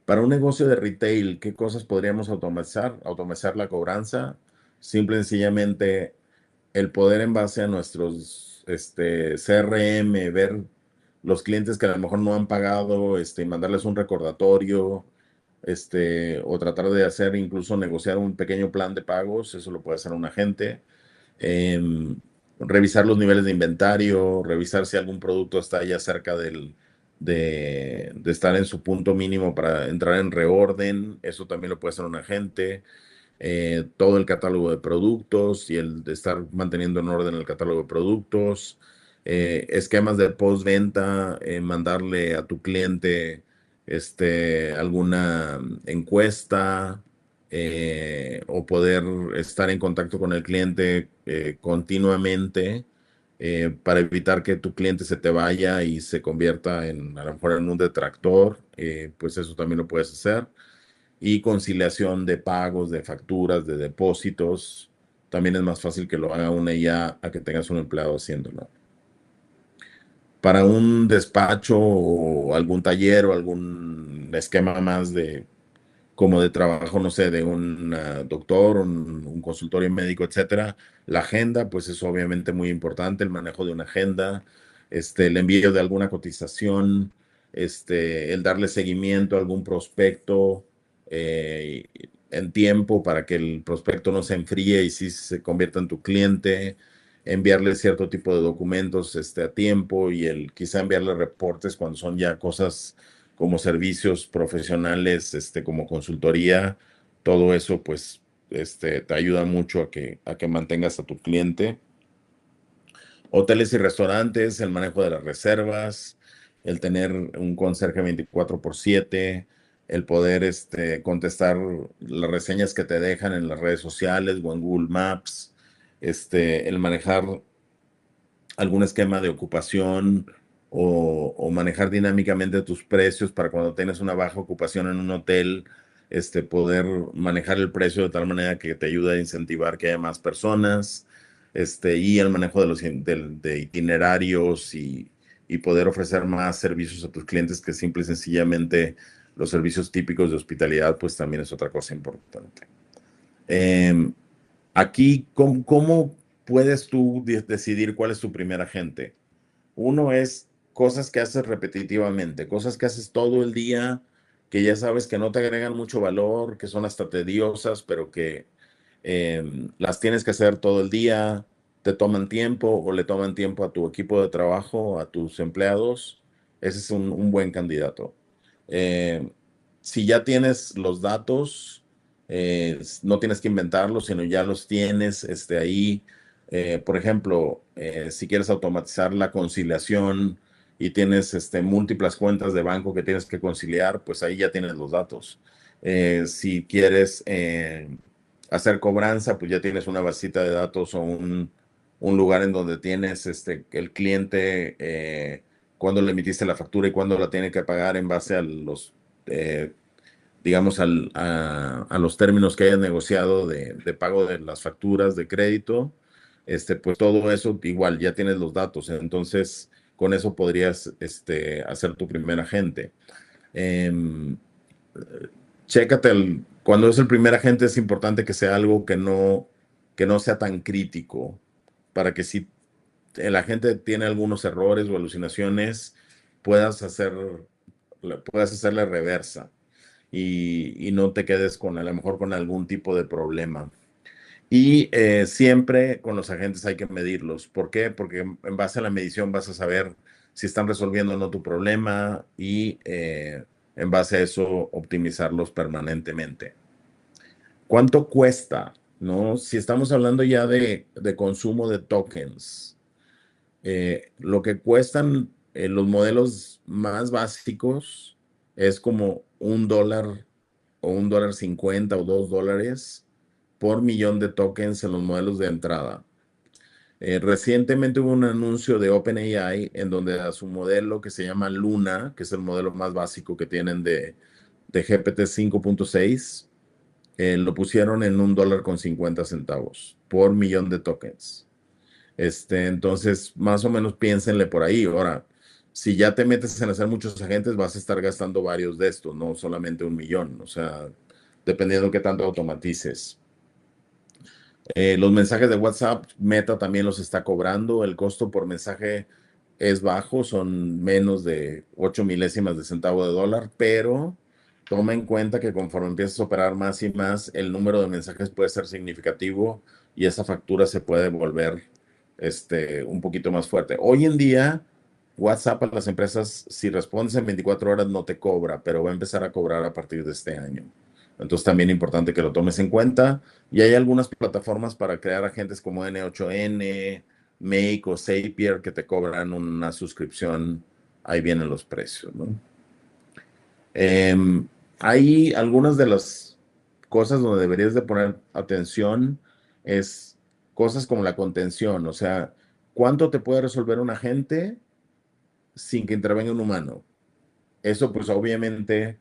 Para un negocio de retail, ¿qué cosas podríamos automatizar? Automatizar la cobranza, simple y sencillamente el poder en base a nuestros CRM, ver los clientes que a lo mejor no han pagado, mandarles un recordatorio, o tratar de hacer, incluso negociar un pequeño plan de pagos, eso lo puede hacer un agente. Em, Revisar los niveles de inventario, revisar si algún producto está ya cerca de estar en su punto mínimo para entrar en reorden, eso también lo puede hacer un agente. Todo el catálogo de productos y el de estar manteniendo en orden el catálogo de productos, esquemas de postventa, mandarle a tu cliente alguna encuesta, o poder estar en contacto con el cliente continuamente, para evitar que tu cliente se te vaya y se convierta a lo mejor en un detractor. Pues eso también lo puedes hacer. Y conciliación de pagos, de facturas, de depósitos. También es más fácil que lo haga una IA a que tengas un empleado haciéndolo. Para un despacho o algún taller o algún esquema más como de trabajo, no sé, de un doctor, un consultorio médico, etcétera, la agenda, pues es obviamente muy importante, el manejo de una agenda, el envío de alguna cotización, el darle seguimiento a algún prospecto en tiempo para que el prospecto no se enfríe y sí se convierta en tu cliente, enviarle cierto tipo de documentos a tiempo y quizá enviarle reportes cuando son ya cosas como servicios profesionales, como consultoría. Todo eso pues te ayuda mucho a que mantengas a tu cliente. Hoteles y restaurantes, el manejo de las reservas, el tener un conserje 24/7, el poder contestar las reseñas que te dejan en las redes sociales o en Google Maps, el manejar algún esquema de ocupación o manejar dinámicamente tus precios para cuando tienes una baja ocupación en un hotel, poder manejar el precio de tal manera que te ayude a incentivar que haya más personas, y el manejo de itinerarios y poder ofrecer más servicios a tus clientes, que simple y sencillamente los servicios típicos de hospitalidad, pues también es otra cosa importante. Eh, Aquí, ¿cómo puedes tú decidir cuál es tu primer agente? Uno es cosas que haces repetitivamente, cosas que haces todo el día, que ya sabes que no te agregan mucho valor, que son hasta tediosas, pero que las tienes que hacer todo el día, te toman tiempo o le toman tiempo a tu equipo de trabajo, a tus empleados. Ese es un buen candidato. Eh, si ya tienes los datos, no tienes que inventarlos, sino ya los tienes ahí. Por ejemplo, si quieres automatizar la conciliación y tienes múltiples cuentas de banco que tienes que conciliar, pues ahí ya tienes los datos. Si quieres hacer cobranza, pues ya tienes una basita de datos o un lugar en donde tienes el cliente, cuándo le emitiste la factura y cuándo la tiene que pagar en base a los, digamos, a los términos que hayas negociado de pago de las facturas de crédito. Pues todo eso igual ya tienes los datos. Entonces, con eso podrías hacer tu primer agente. Em, Chécate, cuando es el primer agente es importante que sea algo que no sea tan crítico, para que si el agente tiene algunos errores o alucinaciones, puedas puedas hacerle reversa y no te quedes con a lo mejor con algún tipo de problema. Y siempre con los agentes hay que medirlos. ¿Por qué? Porque en base a la medición vas a saber si están resolviendo o no tu problema y en base a eso optimizarlos permanentemente. ¿Cuánto cuesta? ¿No? Si estamos hablando ya de consumo de tokens, lo que cuestan los modelos más básicos es como $1 o $1.50 o $2 por millón de tokens en los modelos de entrada. Recientemente hubo un anuncio de OpenAI en donde a su modelo que se llama Luna, que es el modelo más básico que tienen de GPT 5.6, lo pusieron en $1.50 por millón de tokens. Entonces, más o menos piénsenle por ahí. Ahora, si ya te metes en hacer muchos agentes, vas a estar gastando varios de estos, no solamente 1 millón. O sea, dependiendo de qué tanto automatices. Los mensajes de WhatsApp, Meta también los está cobrando. El costo por mensaje es bajo, son menos de 8 milésimas de centavo de dólar, pero toma en cuenta que conforme empiezas a operar más y más, el número de mensajes puede ser significativo y esa factura se puede volver un poquito más fuerte. Hoy en día, WhatsApp a las empresas, si respondes en 24 horas, no te cobra, pero va a empezar a cobrar a partir de este año. Entonces también es importante que lo tomes en cuenta. Y hay algunas plataformas para crear agentes como N8N, Make o Zapier que te cobran una suscripción. Ahí vienen los precios, ¿no? Hay algunas de las cosas donde deberías de poner atención es cosas como la contención, o sea, ¿cuánto te puede resolver un agente sin que intervenga un humano? Eso pues obviamente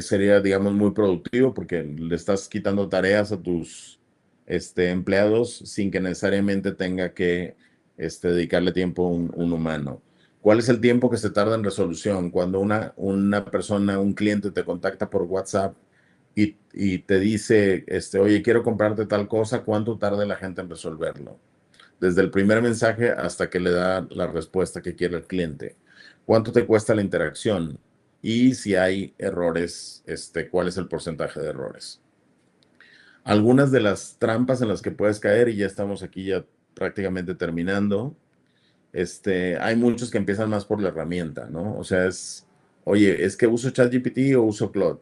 sería, digamos, muy productivo porque le estás quitando tareas a tus empleados sin que necesariamente tenga que dedicarle tiempo a un humano. ¿Cuál es el tiempo que se tarda en resolución? Cuando una persona, un cliente te contacta por WhatsApp y te dice, oye, quiero comprarte tal cosa, ¿cuánto tarda la gente en resolverlo? Desde el primer mensaje hasta que le da la respuesta que quiere el cliente. ¿Cuánto te cuesta la interacción? Y si hay errores, ¿cuál es el porcentaje de errores? Algunas de las trampas en las que puedes caer, y ya estamos aquí ya prácticamente terminando, hay muchos que empiezan más por la herramienta, ¿no? O sea, oye, es que uso ChatGPT o uso Claude.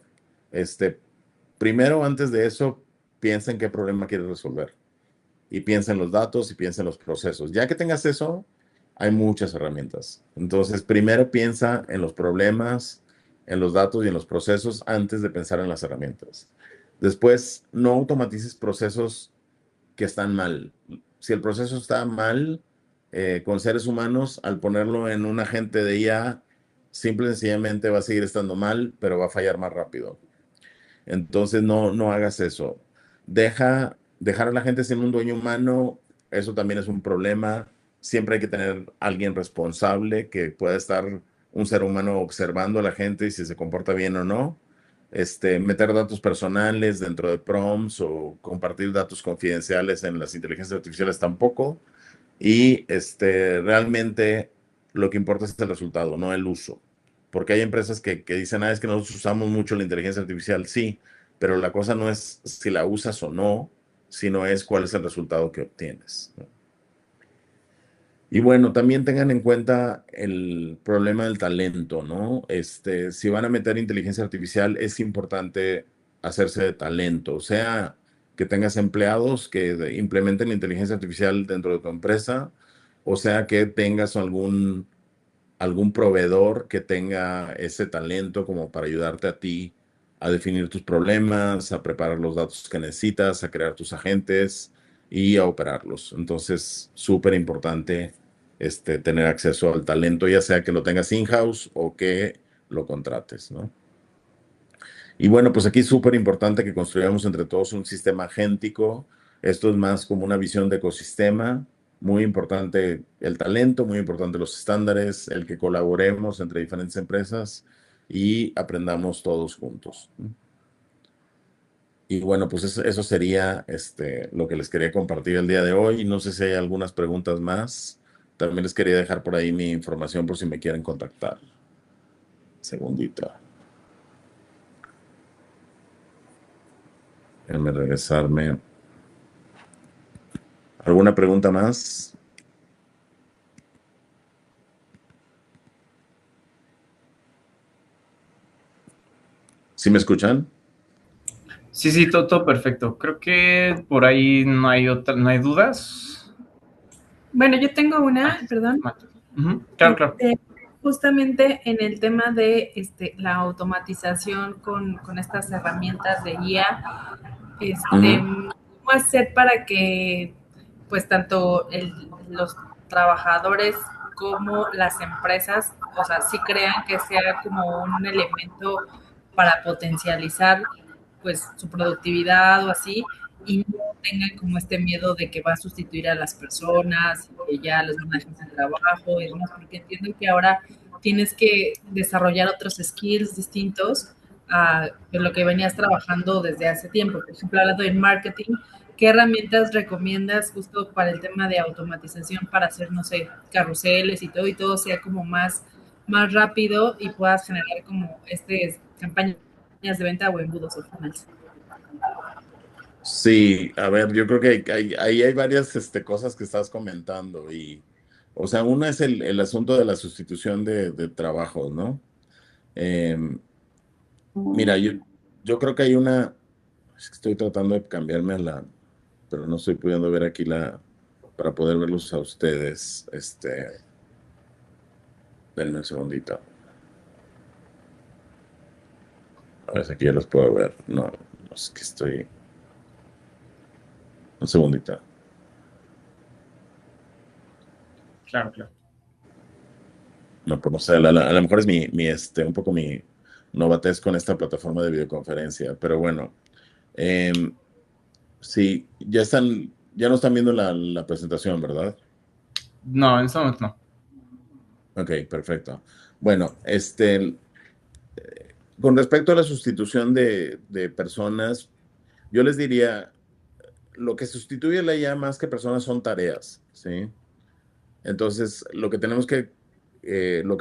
Primero, antes de eso, piensa en qué problema quieres resolver y piensa en los datos y piensa en los procesos. Ya que tengas eso, hay muchas herramientas. Entonces, primero piensa en los problemas, en los datos y en los procesos antes de pensar en las herramientas. Después, no automatices procesos que están mal. Si el proceso está mal, con seres humanos, al ponerlo en un agente de IA, simple y sencillamente va a seguir estando mal, pero va a fallar más rápido. Entonces, no hagas eso. Dejar a la gente sin un dueño humano, eso también es un problema. Siempre hay que tener alguien responsable que pueda estar un ser humano observando a la gente y si se comporta bien o no. Meter datos personales dentro de prompts o compartir datos confidenciales en las inteligencias artificiales tampoco. Y realmente lo que importa es el resultado, no el uso. Porque hay empresas que dicen, es que nosotros usamos mucho la inteligencia artificial, sí, pero la cosa no es si la usas o no, sino es cuál es el resultado que obtienes, ¿no? Y bueno, también tengan en cuenta el problema del talento, ¿no? Si van a meter inteligencia artificial, es importante hacerse de talento, o sea, que tengas empleados que implementen la inteligencia artificial dentro de tu empresa, o sea, que tengas algún proveedor que tenga ese talento como para ayudarte a ti a definir tus problemas, a preparar los datos que necesitas, a crear tus agentes y a operarlos. Entonces, súper importante tener acceso al talento, ya sea que lo tengas in-house o que lo contrates, ¿no? Y bueno, pues aquí es súper importante que construyamos entre todos un sistema agéntico. Esto es más como una visión de ecosistema. Muy importante el talento, muy importante los estándares, el que colaboremos entre diferentes empresas y aprendamos todos juntos, ¿no? Y bueno, pues eso sería lo que les quería compartir el día de hoy. No sé si hay algunas preguntas más. También les quería dejar por ahí mi información por si me quieren contactar. Segundito. Déjenme regresarme. ¿Alguna pregunta más? ¿Sí me escuchan? Sí, todo perfecto. Creo que por ahí no hay dudas. Bueno, yo tengo una, perdón. Claro. Justamente en el tema de la automatización con estas herramientas de IA, ¿cómo hacer para que pues tanto los trabajadores como las empresas, o sea, sí crean que sea como un elemento para potencializar pues su productividad o así, y no tengan como este miedo de que va a sustituir a las personas, que ya les van a dejar sin trabajo y demás, porque entiendo que ahora tienes que desarrollar otros skills distintos a lo que venías trabajando desde hace tiempo. Por ejemplo, hablando de marketing, ¿qué herramientas recomiendas justo para el tema de automatización para hacer, no sé, carruseles y todo sea como más rápido y puedas generar como campañas de venta o embudos o funnels? Sí, a ver, yo creo que ahí hay varias cosas que estás comentando o sea, una es el asunto de la sustitución de trabajos, ¿no? Mira, yo creo que hay es que estoy tratando de cambiarme pero no estoy pudiendo ver aquí para poder verlos a ustedes, denme un segundito. A ver si aquí ya los puedo ver. No es que estoy, un segundito. Claro. No, pues no sé, a lo mejor es un poco mi novatez con esta plataforma de videoconferencia, pero bueno, sí, ya no están viendo la presentación, ¿verdad? No, en este momento no. Ok, perfecto. Bueno, con respecto a la sustitución de personas, yo les diría, lo que sustituye la IA más que personas son tareas, ¿sí? Entonces, lo que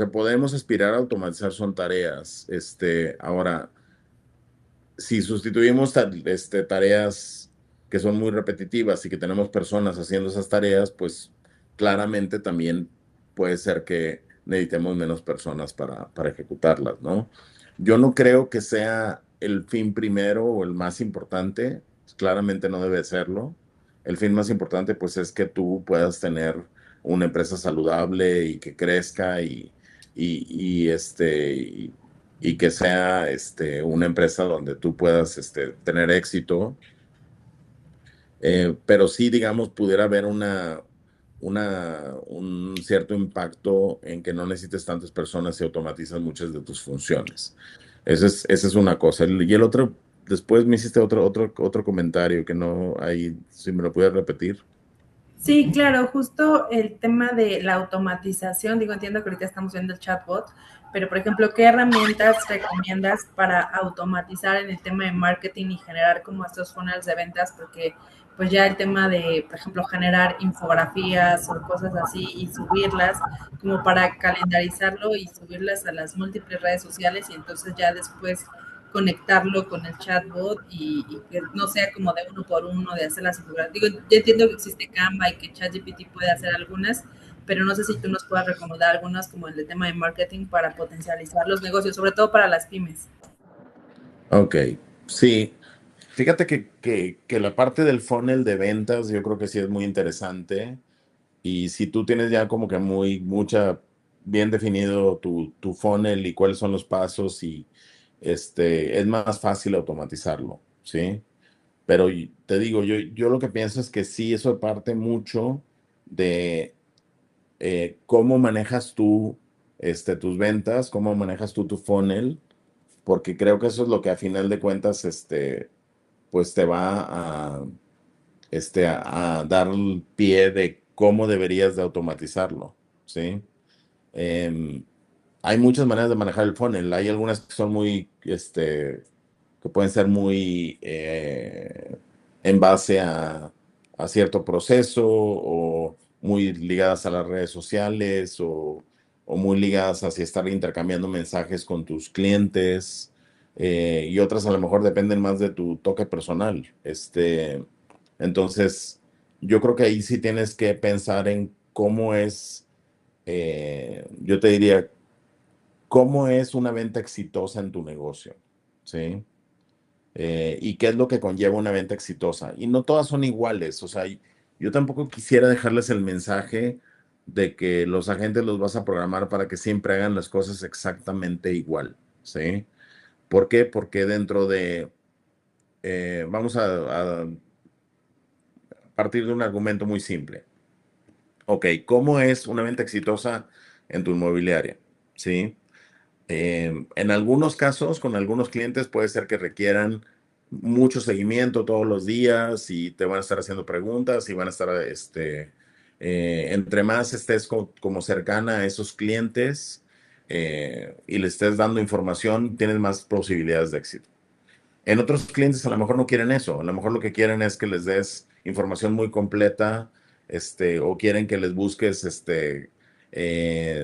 podemos aspirar a automatizar son tareas. Ahora, si sustituimos tareas que son muy repetitivas y que tenemos personas haciendo esas tareas, pues claramente también puede ser que necesitemos menos personas para ejecutarlas, ¿no? Yo no creo que sea el fin primero o el más importante, claramente no debe serlo. El fin más importante, pues, es que tú puedas tener una empresa saludable y que crezca y que sea una empresa donde tú puedas tener éxito. Pero sí, digamos, pudiera haber un cierto impacto en que no necesites tantas personas y automatizas muchas de tus funciones. Esa es una cosa. Y el otro, después me hiciste otro comentario que no, ahí, si me lo puedes repetir. Sí, claro, justo el tema de la automatización, digo, entiendo que ahorita estamos viendo el chatbot, pero por ejemplo, ¿qué herramientas recomiendas para automatizar en el tema de marketing y generar como estos funnels de ventas? Porque pues ya el tema de, por ejemplo, generar infografías o cosas así y subirlas como para calendarizarlo y subirlas a las múltiples redes sociales y entonces ya después conectarlo con el chatbot y que no sea como de uno por uno, de hacer las infografías. Digo, yo entiendo que existe Canva y que ChatGPT puede hacer algunas, pero no sé si tú nos puedas recomendar algunas como el de tema de marketing para potencializar los negocios, sobre todo para las pymes. Ok, sí. Fíjate que la parte del funnel de ventas yo creo que sí es muy interesante. Y si tú tienes ya como que bien definido tu funnel y cuáles son los pasos y es más fácil automatizarlo, ¿sí? Pero te digo, yo lo que pienso es que sí, eso parte mucho de cómo manejas tú tus ventas, cómo manejas tú tu funnel, porque creo que eso es lo que a final de cuentas, pues te va a dar el pie de cómo deberías de automatizarlo, ¿sí? Em, Hay muchas maneras de manejar el funnel. Hay algunas que son que pueden ser muy en base a cierto proceso o muy ligadas a las redes sociales o muy ligadas hacia estar intercambiando mensajes con tus clientes y otras a lo mejor dependen más de tu toque personal. Entonces, yo creo que ahí sí tienes que pensar en cómo yo te diría, cómo es una venta exitosa en tu negocio, ¿sí? Y qué es lo que conlleva una venta exitosa. Y no todas son iguales, o sea, yo tampoco quisiera dejarles el mensaje de que los agentes los vas a programar para que siempre hagan las cosas exactamente igual, ¿sí? ¿Por qué? Porque vamos a partir de un argumento muy simple. Ok, ¿cómo es una venta exitosa en tu inmobiliaria? ¿Sí? En algunos casos, con algunos clientes puede ser que requieran mucho seguimiento todos los días y te van a estar haciendo preguntas y van a estar, entre más estés como cercana a esos clientes y le estés dando información, tienes más posibilidades de éxito. En otros clientes a lo mejor no quieren eso, a lo mejor lo que quieren es que les des información muy completa, o quieren que les busques,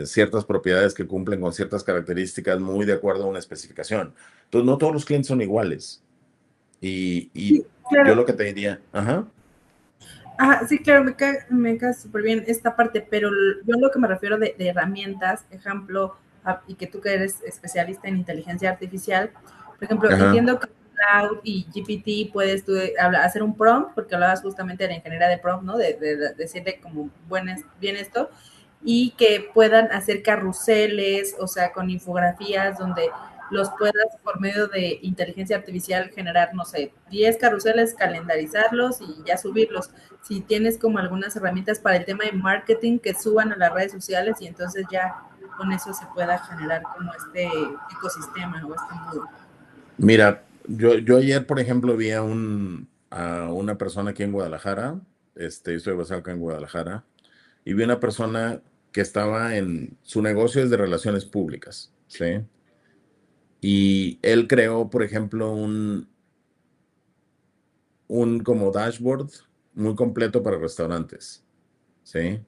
ciertas propiedades que cumplen con ciertas características muy de acuerdo a una especificación. Entonces, no todos los clientes son iguales. Y Sí, yo claro. lo que te diría, ajá, Ah, sí, claro, me cae súper bien esta parte, pero yo lo que me refiero de herramientas, ejemplo, y que tú que eres especialista en inteligencia artificial, por ejemplo, ajá, entiendo que Cloud y GPT puedes tú hacer un prompt, porque hablabas justamente de la ingeniería de prompt, ¿no? De decirle como bien esto, y que puedan hacer carruseles, o sea, con infografías donde los puedas por medio de inteligencia artificial generar, no sé, 10 carruseles, calendarizarlos y ya subirlos. Si tienes como algunas herramientas para el tema de marketing que suban a las redes sociales y entonces ya con eso se pueda generar como este ecosistema o este modo. mira, yo ayer, por ejemplo, vi a una persona aquí en Guadalajara, yo estoy basado acá en Guadalajara, y vi una persona que estaba su negocio es de relaciones públicas, ¿sí? Y él creó, por ejemplo, un como dashboard muy completo para restaurantes, ¿sí?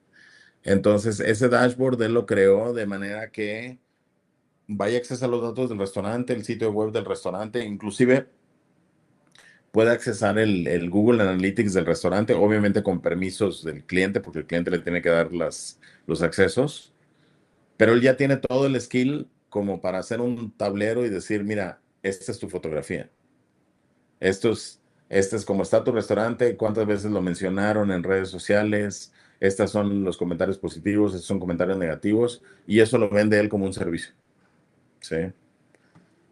Entonces, ese dashboard él lo creó de manera que vaya a accesar los datos del restaurante, el sitio web del restaurante, inclusive puede accesar el Google Analytics del restaurante, obviamente con permisos del cliente, porque el cliente le tiene que dar los accesos. Pero él ya tiene todo el skill como para hacer un tablero y decir, mira, esta es tu fotografía. Esto este es como está tu restaurante, cuántas veces lo mencionaron en redes sociales, estos son los comentarios positivos, estos son comentarios negativos, y eso lo vende él como un servicio. ¿Sí?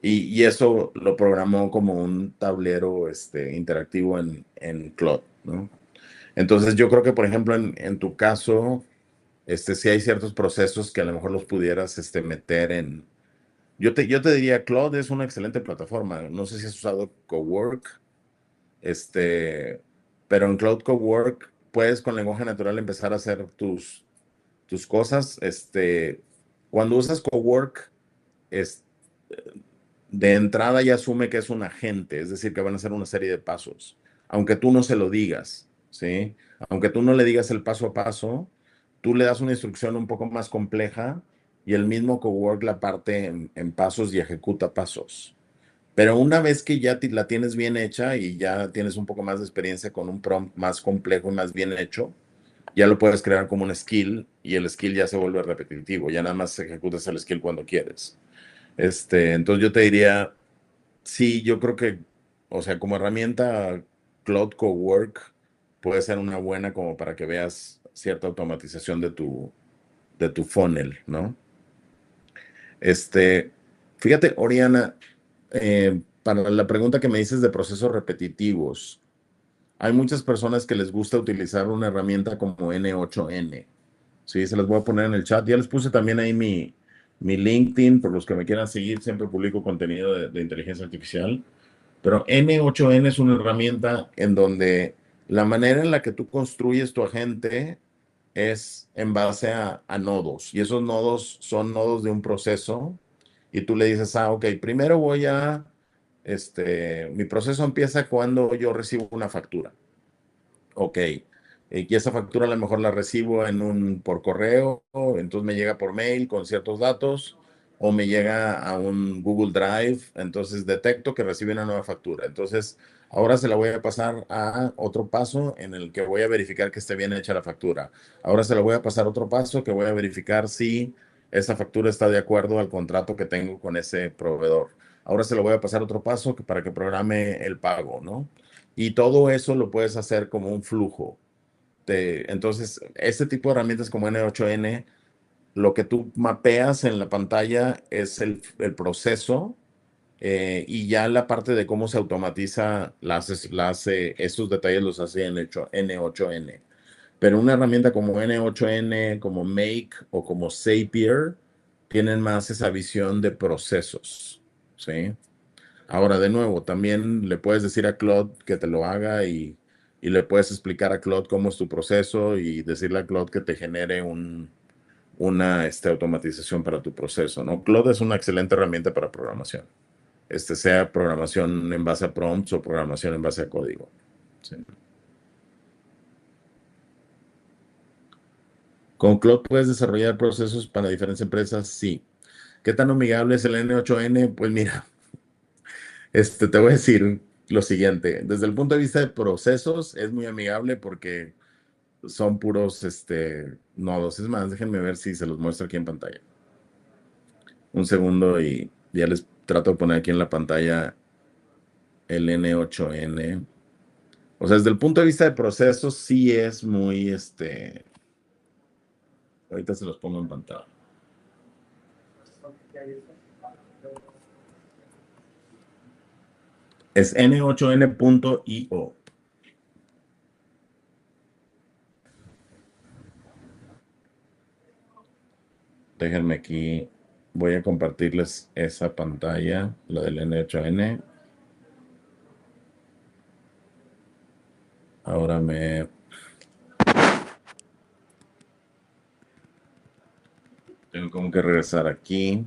Y eso lo programó como un tablero interactivo en Claude, ¿no? Entonces yo creo que, por ejemplo, en tu caso, sí hay ciertos procesos que a lo mejor los pudieras meter en. Yo te diría, Claude es una excelente plataforma. No sé si has usado Cowork, pero en Cloud Cowork puedes con lenguaje natural empezar a hacer tus cosas. Cuando usas Cowork, es, de entrada ya asume que es un agente, es decir, que van a hacer una serie de pasos. aunque tú no se lo digas, ¿sí? Aunque tú no le digas el paso a paso, tú le das una instrucción un poco más compleja y el mismo cowork la parte en pasos y ejecuta pasos. Pero una vez que ya la tienes bien hecha y ya tienes un poco más de experiencia con un prompt más complejo y más bien hecho, ya lo puedes crear como un skill y el skill ya se vuelve repetitivo, ya nada más ejecutas el skill cuando quieres. Entonces yo te diría, sí, yo creo que, o sea, como herramienta, Cloud Cowork puede ser una buena como para que veas cierta automatización de tu funnel, ¿no? Fíjate, Oriana, para la pregunta que me dices de procesos repetitivos, hay muchas personas que les gusta utilizar una herramienta como N8N. Sí, se las voy a poner en el chat. Ya les puse también ahí mi LinkedIn, por los que me quieran seguir, siempre publico contenido de inteligencia artificial. Pero N8N es una herramienta en donde la manera en la que tú construyes tu agente es en base a nodos. Y esos nodos son nodos de un proceso. Y tú le dices, ok, primero mi proceso empieza cuando yo recibo una factura. Ok. Y esa factura a lo mejor la recibo por correo, entonces me llega por mail con ciertos datos, o me llega a un Google Drive, entonces detecto que recibe una nueva factura. Entonces, ahora se la voy a pasar a otro paso en el que voy a verificar que esté bien hecha la factura. Ahora se la voy a pasar a otro paso que voy a verificar si esa factura está de acuerdo al contrato que tengo con ese proveedor. Ahora se lo voy a pasar a otro paso para que programe el pago, ¿no? Y todo eso lo puedes hacer como un flujo. Entonces, este tipo de herramientas como N8N, lo que tú mapeas en la pantalla es el proceso, y ya la parte de cómo se automatiza, estos detalles los hace N8N. Pero una herramienta como N8N, como Make o como Zapier, tienen más esa visión de procesos, ¿sí? Ahora, de nuevo, también le puedes decir a Claude que te lo haga y le puedes explicar a Claude cómo es tu proceso y decirle a Claude que te genere una automatización para tu proceso, ¿no? Claude es una excelente herramienta para programación, sea programación en base a prompts o programación en base a código. Sí. Con Claude puedes desarrollar procesos para diferentes empresas, sí. ¿Qué tan amigable es el N8N? Pues mira, te voy a decir lo siguiente. Desde el punto de vista de procesos, es muy amigable porque son puros nodos. Es más, déjenme ver si se los muestro aquí en pantalla. Un segundo y ya les trato de poner aquí en la pantalla el N8N. O sea, desde el punto de vista de procesos, sí es muy, ahorita se los pongo en pantalla. Es N8N.io. Déjenme aquí, voy a compartirles esa pantalla, la del N8N. Ahora tengo como que regresar aquí.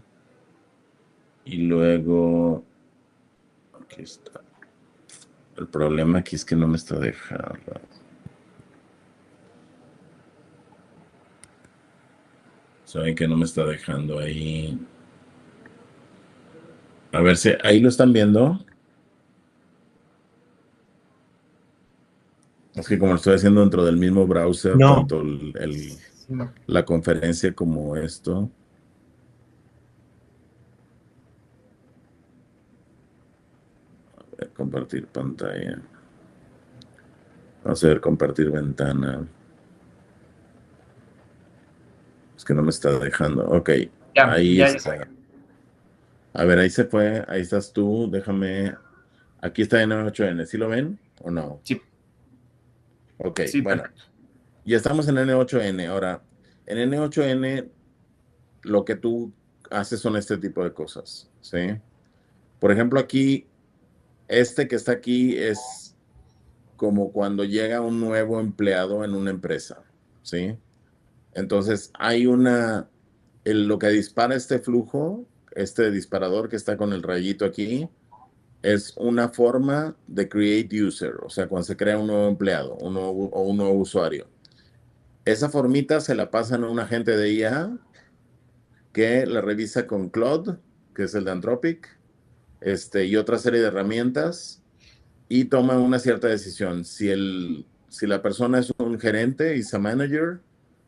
Y luego, aquí está. El problema aquí es que no me está dejando. Saben que no me está dejando ahí. A ver si ahí lo están viendo. Es que como lo estoy haciendo dentro del mismo browser, No. tanto la conferencia como esto. A ver, compartir pantalla. Vamos a ver, compartir ventana. Es que no me está dejando. Ok, Ya, ahí ya, está. A ver, ahí se fue. Ahí estás tú. Déjame. Aquí está N8N. ¿Sí lo ven o no? sí, Ok, sí, bueno. perfecto. Ya estamos en N8N. Ahora, en N8N lo que tú haces son este tipo de cosas, ¿sí? Por ejemplo, aquí, que está aquí es como cuando llega un nuevo empleado en una empresa, ¿sí? Entonces, lo que dispara este flujo, este disparador que está con el rayito aquí, es una forma de create user, o sea, cuando se crea un nuevo empleado o un nuevo usuario. Esa formita se la pasan a un agente de IA que la revisa con Claude, que es el de Anthropic, y otra serie de herramientas y toma una cierta decisión. Si la persona es un gerente y es a manager,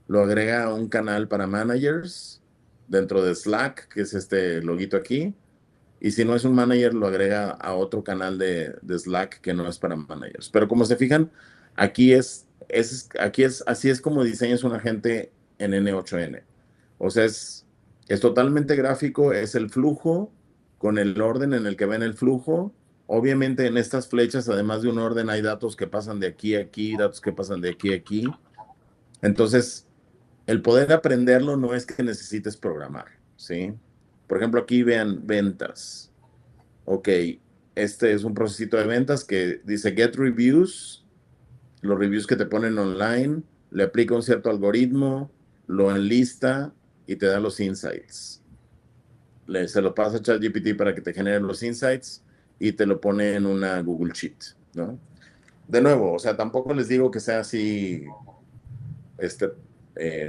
lo agrega a un canal para managers dentro de Slack, que es este loguito aquí. Y si no es un manager, lo agrega a otro canal de Slack que no es para managers. Pero como se fijan, así es como diseñas un agente en N8N. O sea, es totalmente gráfico, es el flujo con el orden en el que ven el flujo. Obviamente en estas flechas, además de un orden, hay datos que pasan de aquí a aquí, datos que pasan de aquí a aquí. Entonces, el poder aprenderlo no es que necesites programar, ¿sí? Por ejemplo, aquí vean ventas. Ok, este es un procesito de ventas que dice get reviews, los reviews que te ponen online, le aplica un cierto algoritmo, lo enlista y te da los insights. Se lo pasa a ChatGPT para que te genere los insights y te lo pone en una Google Sheet, ¿no? De nuevo, o sea, tampoco les digo que sea así, este,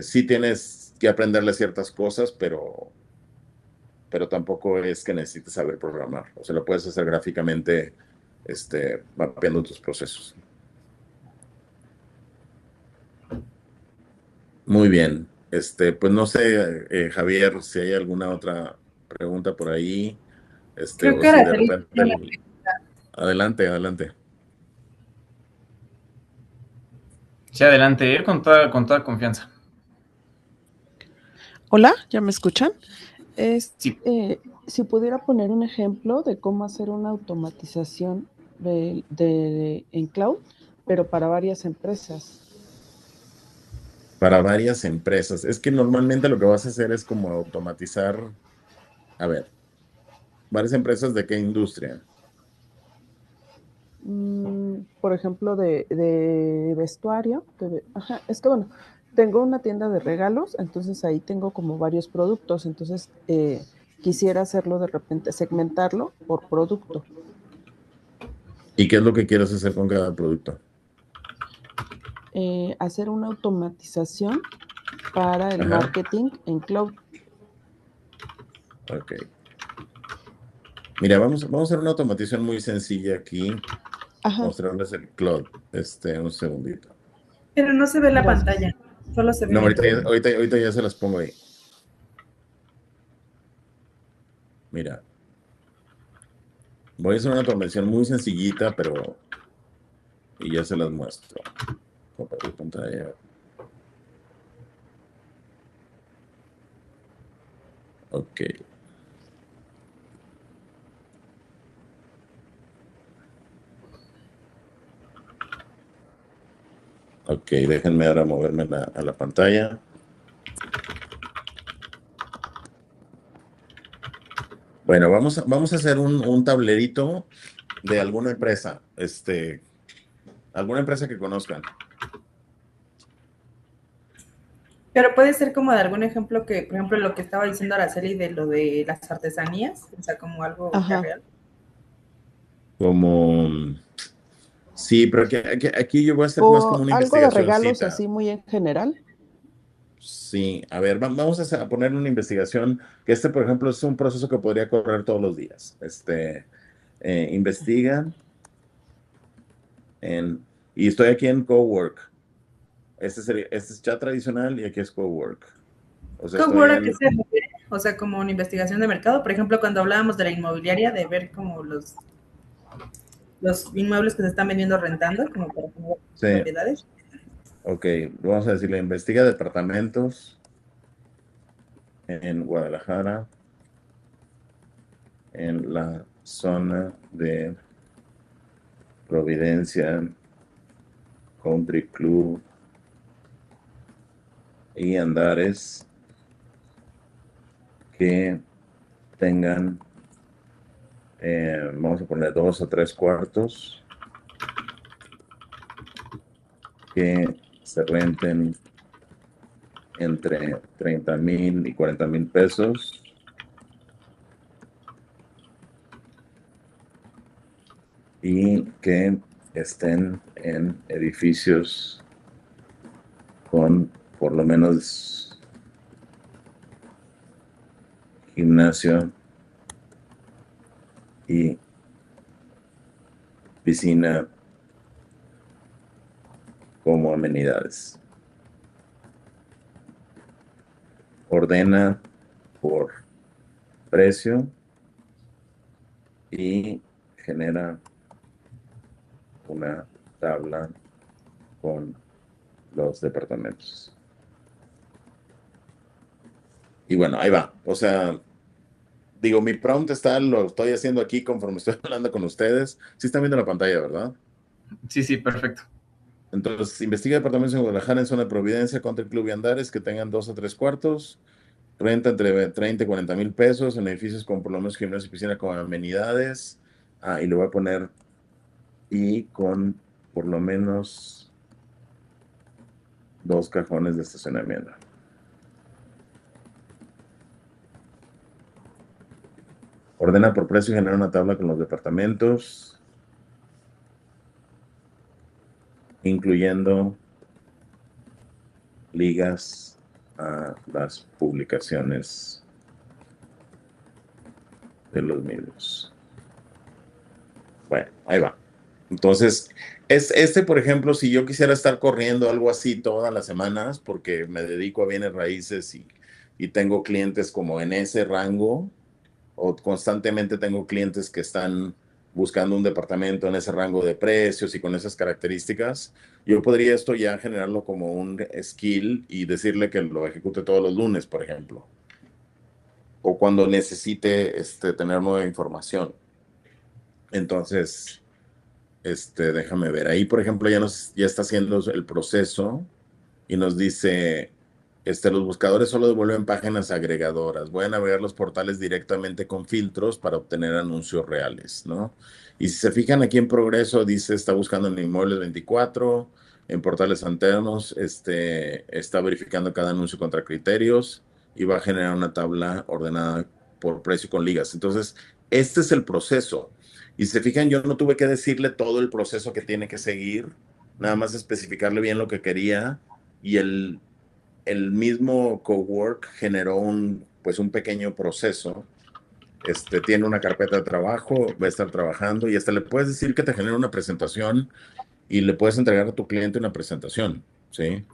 sí tienes que aprenderle ciertas cosas, pero tampoco es que necesites saber programar. O sea, lo puedes hacer gráficamente, mapeando tus procesos. Muy bien. Pues no sé, Javier, si hay alguna otra pregunta por ahí, Creo o que si de Araceli repente tiene una pregunta. adelante, adelante. Sí, adelante, con toda confianza. Hola, ¿ya me escuchan? Sí. Si pudiera poner un ejemplo de cómo hacer una automatización en cloud, pero para varias empresas. Para varias empresas. Es que normalmente lo que vas a hacer es como automatizar, a ver, varias empresas de qué industria. Por ejemplo, de vestuario. Ajá, es que bueno, tengo una tienda de regalos, entonces ahí tengo como varios productos, entonces quisiera hacerlo de repente, segmentarlo por producto. ¿Y qué es lo que quieres hacer con cada producto? Hacer una automatización para el Ajá. marketing en cloud. Ok. Mira, vamos a hacer una automatización muy sencilla aquí. Ajá. Mostrarles el cloud. Un segundito. Pero no se ve la Gracias. pantalla, solo se ve No, mi nombre. ahorita ya se las pongo ahí. Mira, voy a hacer una automatización muy sencillita, y ya se las muestro. Compartir pantalla. Ok. Ok, déjenme ahora moverme a la pantalla. Bueno, vamos a hacer un tablerito de alguna empresa, alguna empresa que conozcan. Pero puede ser como de algún ejemplo que, por ejemplo, lo que estaba diciendo Araceli de lo de las artesanías, o sea, como algo Ajá. real. Como, sí, pero aquí yo voy a hacer más como O una algo de regalos investigacioncita. así muy en general. Sí, a ver, vamos a poner una investigación, que por ejemplo, es un proceso que podría correr todos los días. Investiga y estoy aquí en Cowork. Este es chat tradicional y aquí es Cowork. O sea, estoy ¿Cómo a qué en, se refiere? O sea, como una investigación de mercado, por ejemplo, cuando hablábamos de la inmobiliaria, de ver como los inmuebles que se están vendiendo rentando, como para tener sí, propiedades. ok, vamos a decirle, investiga departamentos en Guadalajara, en la zona de Providencia, Country Club y Andares que tengan, vamos a poner 2 a 3 cuartos, que se renten entre 30,000 y 40,000 pesos. y que estén en edificios con por lo menos gimnasio y piscina como amenidades. Ordena por precio y genera una tabla con los departamentos. Y bueno, ahí va. O sea, digo, mi prompt lo estoy haciendo aquí conforme estoy hablando con ustedes. Sí están viendo la pantalla, ¿verdad? Sí, sí, perfecto. Entonces, investiga departamentos en Guadalajara en zona de Providencia, Country Club y Andares que tengan 2 a 3 cuartos. Renta entre 30 y 40 mil pesos en edificios con por lo menos gimnasio y piscina con amenidades. Y le voy a poner y con por lo menos 2 cajones de estacionamiento. Ordena por precio y genera una tabla con los departamentos, incluyendo ligas a las publicaciones de los mismos. Bueno, ahí va. Entonces, por ejemplo, si yo quisiera estar corriendo algo así todas las semanas, porque me dedico a bienes raíces y tengo clientes como en ese rango, o constantemente tengo clientes que están buscando un departamento en ese rango de precios y con esas características, yo podría esto ya generarlo como un skill y decirle que lo ejecute todos los lunes, por ejemplo, o cuando necesite tener nueva información. Entonces, déjame ver. Ahí, por ejemplo, ya está haciendo el proceso y nos dice, los buscadores solo devuelven páginas agregadoras. Voy a navegar los portales directamente con filtros para obtener anuncios reales, ¿no? Y si se fijan aquí en progreso, dice, está buscando en Inmuebles 24, en portales alternos, está verificando cada anuncio contra criterios y va a generar una tabla ordenada por precio con ligas. Entonces, este es el proceso. Y si se fijan, yo no tuve que decirle todo el proceso que tiene que seguir, nada más especificarle bien lo que quería y el mismo Cowork generó pues un pequeño proceso. Tiene una carpeta de trabajo, va a estar trabajando y hasta le puedes decir que te genera una presentación y le puedes entregar a tu cliente una presentación, ¿sí?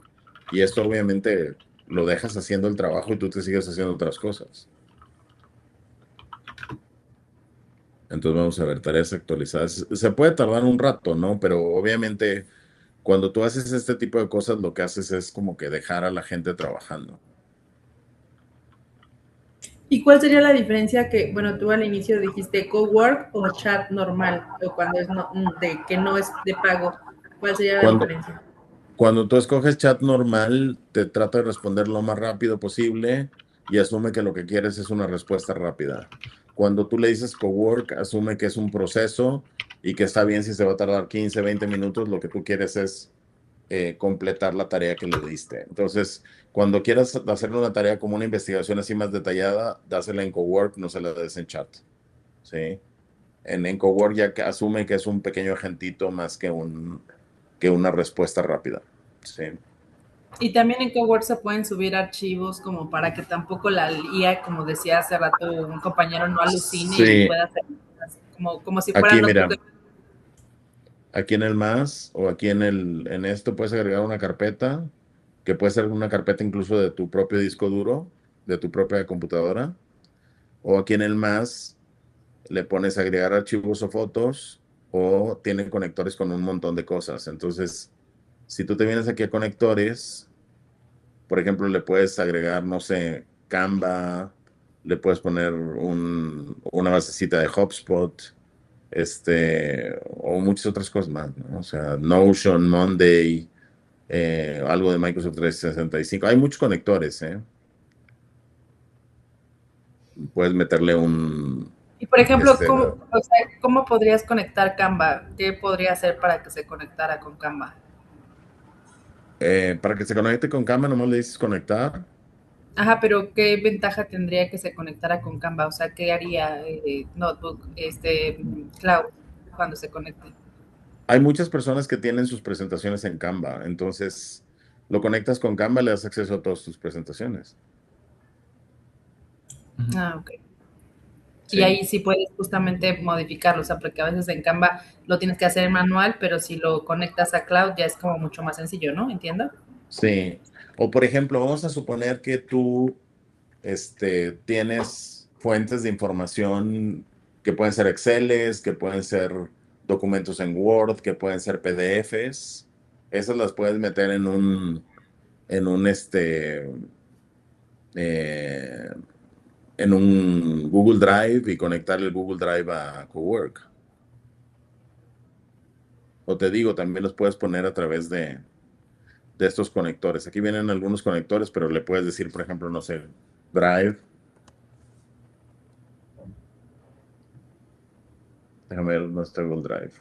Y esto obviamente lo dejas haciendo el trabajo y tú te sigues haciendo otras cosas. Entonces vamos a ver, tareas actualizadas. Se puede tardar un rato, ¿no? Pero obviamente cuando tú haces este tipo de cosas, lo que haces es como que dejar a la gente trabajando. ¿Y cuál sería la diferencia que, bueno, tú al inicio dijiste cowork o chat normal, o cuando es de que no es de pago? ¿Cuál sería la Cuando, diferencia? Cuando tú escoges chat normal, te trata de responder lo más rápido posible y asume que lo que quieres es una respuesta rápida. Cuando tú le dices cowork, asume que es un proceso y que está bien si se va a tardar 15, 20 minutos, lo que tú quieres es completar la tarea que le diste. Entonces, cuando quieras hacer una tarea como una investigación así más detallada, dásela en cowork, no se la des en chat. ¿Sí? En cowork ya que asume que es un pequeño agentito más que una respuesta rápida. Sí. Y también en Cowork se pueden subir archivos como para que tampoco la IA, como decía hace rato un compañero, no alucine y Sí, pueda hacer como si fuera aquí notebook. mira, aquí en el más o aquí en esto puedes agregar una carpeta, que puede ser una carpeta incluso de tu propio disco duro, de tu propia computadora, o aquí en el más le pones agregar archivos o fotos, o tienen conectores con un montón de cosas. Entonces, si tú te vienes aquí a conectores, por ejemplo, le puedes agregar, no sé, Canva, le puedes poner una basecita de HubSpot, o muchas otras cosas más, ¿no? O sea, Notion, Monday, algo de Microsoft 365. Hay muchos conectores, ¿eh? Puedes meterle Y por ejemplo, este, ¿cómo podrías conectar Canva? ¿Qué podría hacer para que se conectara con Canva? para que se conecte con Canva, nomás le dices conectar. Ajá, pero ¿qué ventaja tendría que se conectara con Canva? O sea, ¿qué haría Notebook, Cloud? cuando se conecte. Hay muchas personas que tienen sus presentaciones en Canva, entonces lo conectas con Canva, le das acceso a todas tus presentaciones. Ah, ok. Sí. Y ahí sí puedes justamente modificarlo, o sea, porque a veces en Canva lo tienes que hacer manual, pero si lo conectas a Cloud ya es como mucho más sencillo, ¿no? ¿Entiendo? Sí. O por ejemplo, vamos a suponer que tú tienes fuentes de información que pueden ser Exceles, que pueden ser documentos en Word, que pueden ser PDFs. Esas las puedes meter en eh, en un Google Drive y conectar el Google Drive a Cowork. O te digo, también los puedes poner a través de estos conectores. Aquí vienen algunos conectores, pero le puedes decir, por ejemplo, no sé, Drive. Déjame ver, no está Google Drive.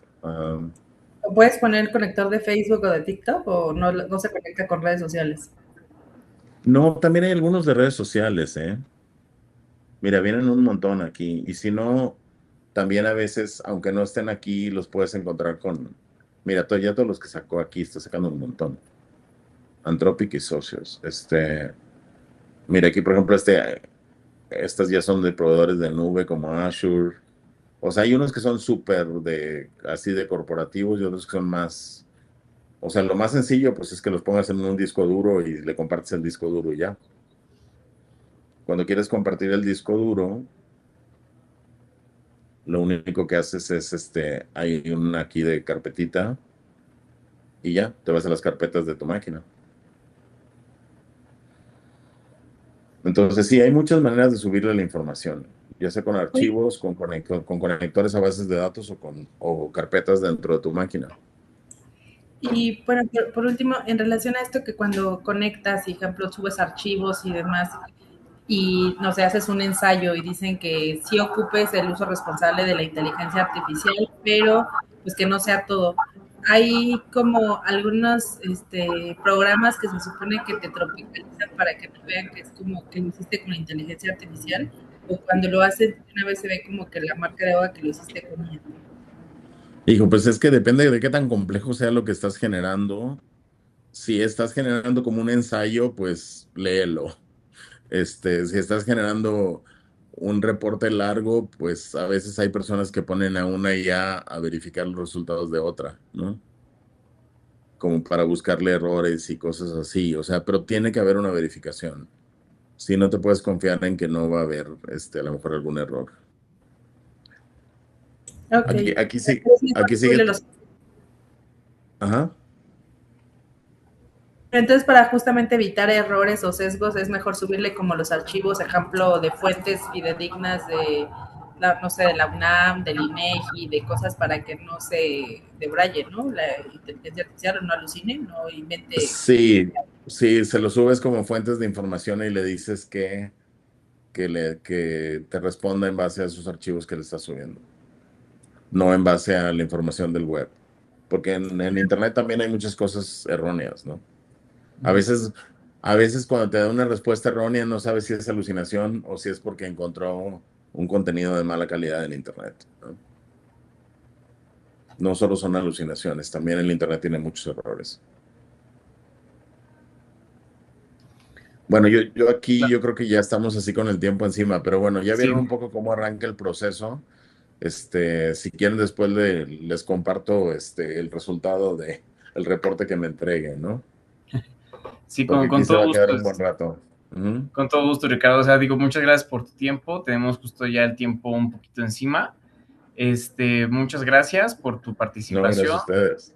¿O puedes poner el conector de Facebook o de TikTok o no se conecta con redes sociales? No, también hay algunos de redes sociales, ¿eh? Mira, vienen un montón aquí. Y si no, también a veces, aunque no estén aquí, los puedes encontrar con... Mira, ya todos los que sacó aquí, está sacando un montón. Anthropic y socios. Mira, aquí, por ejemplo, estas ya son de proveedores de nube como Azure. O sea, hay unos que son súper así de corporativos y otros que son más... O sea, lo más sencillo, pues es que los pongas en un disco duro y le compartes el disco duro y ya. Cuando quieres compartir el disco duro, lo único que haces es, hay una aquí de carpetita y ya, te vas a las carpetas de tu máquina. Entonces, sí, hay muchas maneras de subirle la información, ya sea con archivos, con conectores a bases de datos o carpetas dentro de tu máquina. Y bueno, por último, en relación a esto que cuando conectas, y ejemplo, subes archivos y demás, y no sé, haces un ensayo y dicen que sí ocupes el uso responsable de la inteligencia artificial, pero pues que no sea todo. Hay como algunos programas que se supone que te tropicalizan para que no vean que es como que lo hiciste con la inteligencia artificial, o cuando lo haces una vez se ve como que la marca de agua que lo hiciste con ella. Hijo, pues es que depende de qué tan complejo sea lo que estás generando. Si estás generando como un ensayo, pues léelo. Si estás generando un reporte largo, pues a veces hay personas que ponen a una IA a verificar los resultados de otra, ¿no? Como para buscarle errores y cosas así. O sea, pero tiene que haber una verificación. Si no te puedes confiar en que no va a haber, a lo mejor algún error. Ok. Aquí sí, Es mejor aquí subirle sigue. los. Ajá. Entonces, para justamente evitar errores o sesgos, es mejor subirle como los archivos, ejemplo, de fuentes fidedignas de, no sé, de la UNAM, del INEGI, de cosas para que no se debraye, ¿no? La inteligencia artificial no alucine, no invente. Sí, sí, se lo subes como fuentes de información y le dices que te responda en base a esos archivos que le estás subiendo, no en base a la información del web. Porque en Internet también hay muchas cosas erróneas, ¿no? A veces, a veces cuando te da una respuesta errónea no sabes si es alucinación o si es porque encontró un contenido de mala calidad en Internet, ¿no? No solo son alucinaciones, también el Internet tiene muchos errores. Bueno, yo aquí yo creo que ya estamos así con el tiempo encima, pero bueno, ya Sí, vieron un poco cómo arranca el proceso. Si quieren después les comparto el resultado el reporte que me entreguen, ¿no? sí, Porque aquí con se todo va a quedar gusto. un buen rato. Ujú. Con todo gusto, Ricardo. O sea, digo, muchas gracias por tu tiempo. Tenemos justo ya el tiempo un poquito encima. Muchas gracias por tu No, gracias a participación. ustedes.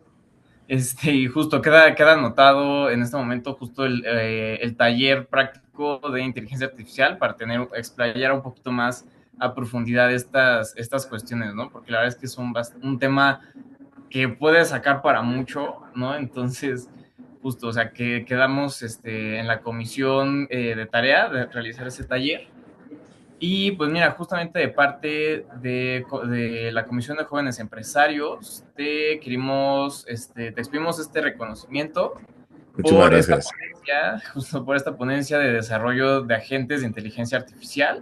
Y justo queda anotado en este momento justo el taller práctico de inteligencia artificial para explayar un poquito más a profundidad estas cuestiones, ¿no? Porque la verdad es que es un tema que puede sacar para mucho, ¿no? Entonces, justo, o sea, que quedamos en la comisión de tarea de realizar ese taller. Y pues mira, justamente de parte de la Comisión de Jóvenes Empresarios, te exprimimos este reconocimiento Muchísimas por esta gracias. ponencia, justo por esta ponencia de desarrollo de agentes de inteligencia artificial.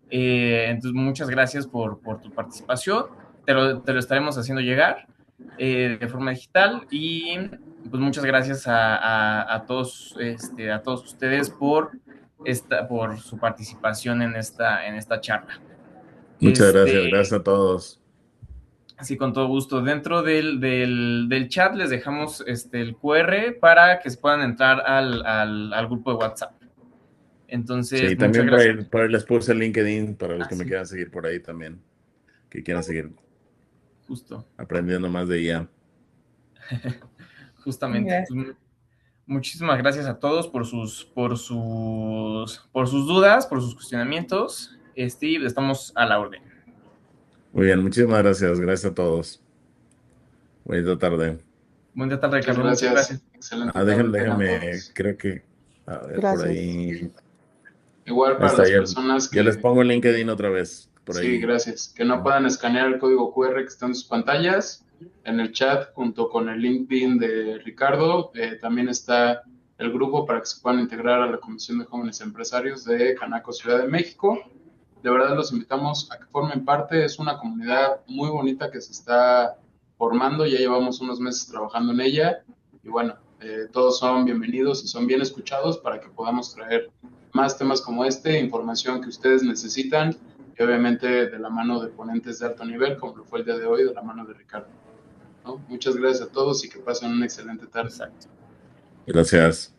Entonces, muchas gracias por tu participación. te lo estaremos haciendo llegar de forma digital. Y pues muchas gracias a todos, a todos ustedes por su participación en esta charla. Muchas gracias a todos. Sí, con todo gusto. Dentro del chat les dejamos el QR para que se puedan entrar al grupo de WhatsApp. Entonces, sí, también muchas gracias. por ahí les puse el LinkedIn para los que me quieran seguir por ahí también, que quieran seguir justo aprendiendo más de IA. Justamente. Pues, muchísimas gracias a todos por sus dudas, por sus cuestionamientos. Estamos a la orden. Muy bien, muchísimas gracias. Gracias a todos. Buena tarde. Buena tarde, Carlos. Muchas gracias. Excelente. Déjame, creo que a ver, gracias. por ahí. Igual para las personas que... Ya les pongo el LinkedIn otra vez. Por ahí. Sí, gracias. Que no puedan escanear el código QR que está en sus pantallas. En el chat, junto con el LinkedIn de Ricardo, también está el grupo para que se puedan integrar a la Comisión de Jóvenes Empresarios de Canaco, Ciudad de México. De verdad los invitamos a que formen parte. Es una comunidad muy bonita que se está formando. Ya llevamos unos meses trabajando en ella. Y bueno, todos son bienvenidos y son bien escuchados para que podamos traer más temas como este, información que ustedes necesitan, y obviamente de la mano de ponentes de alto nivel, como lo fue el día de hoy, de la mano de Ricardo, ¿no? Muchas gracias a todos y que pasen una excelente tarde. Exacto. Gracias.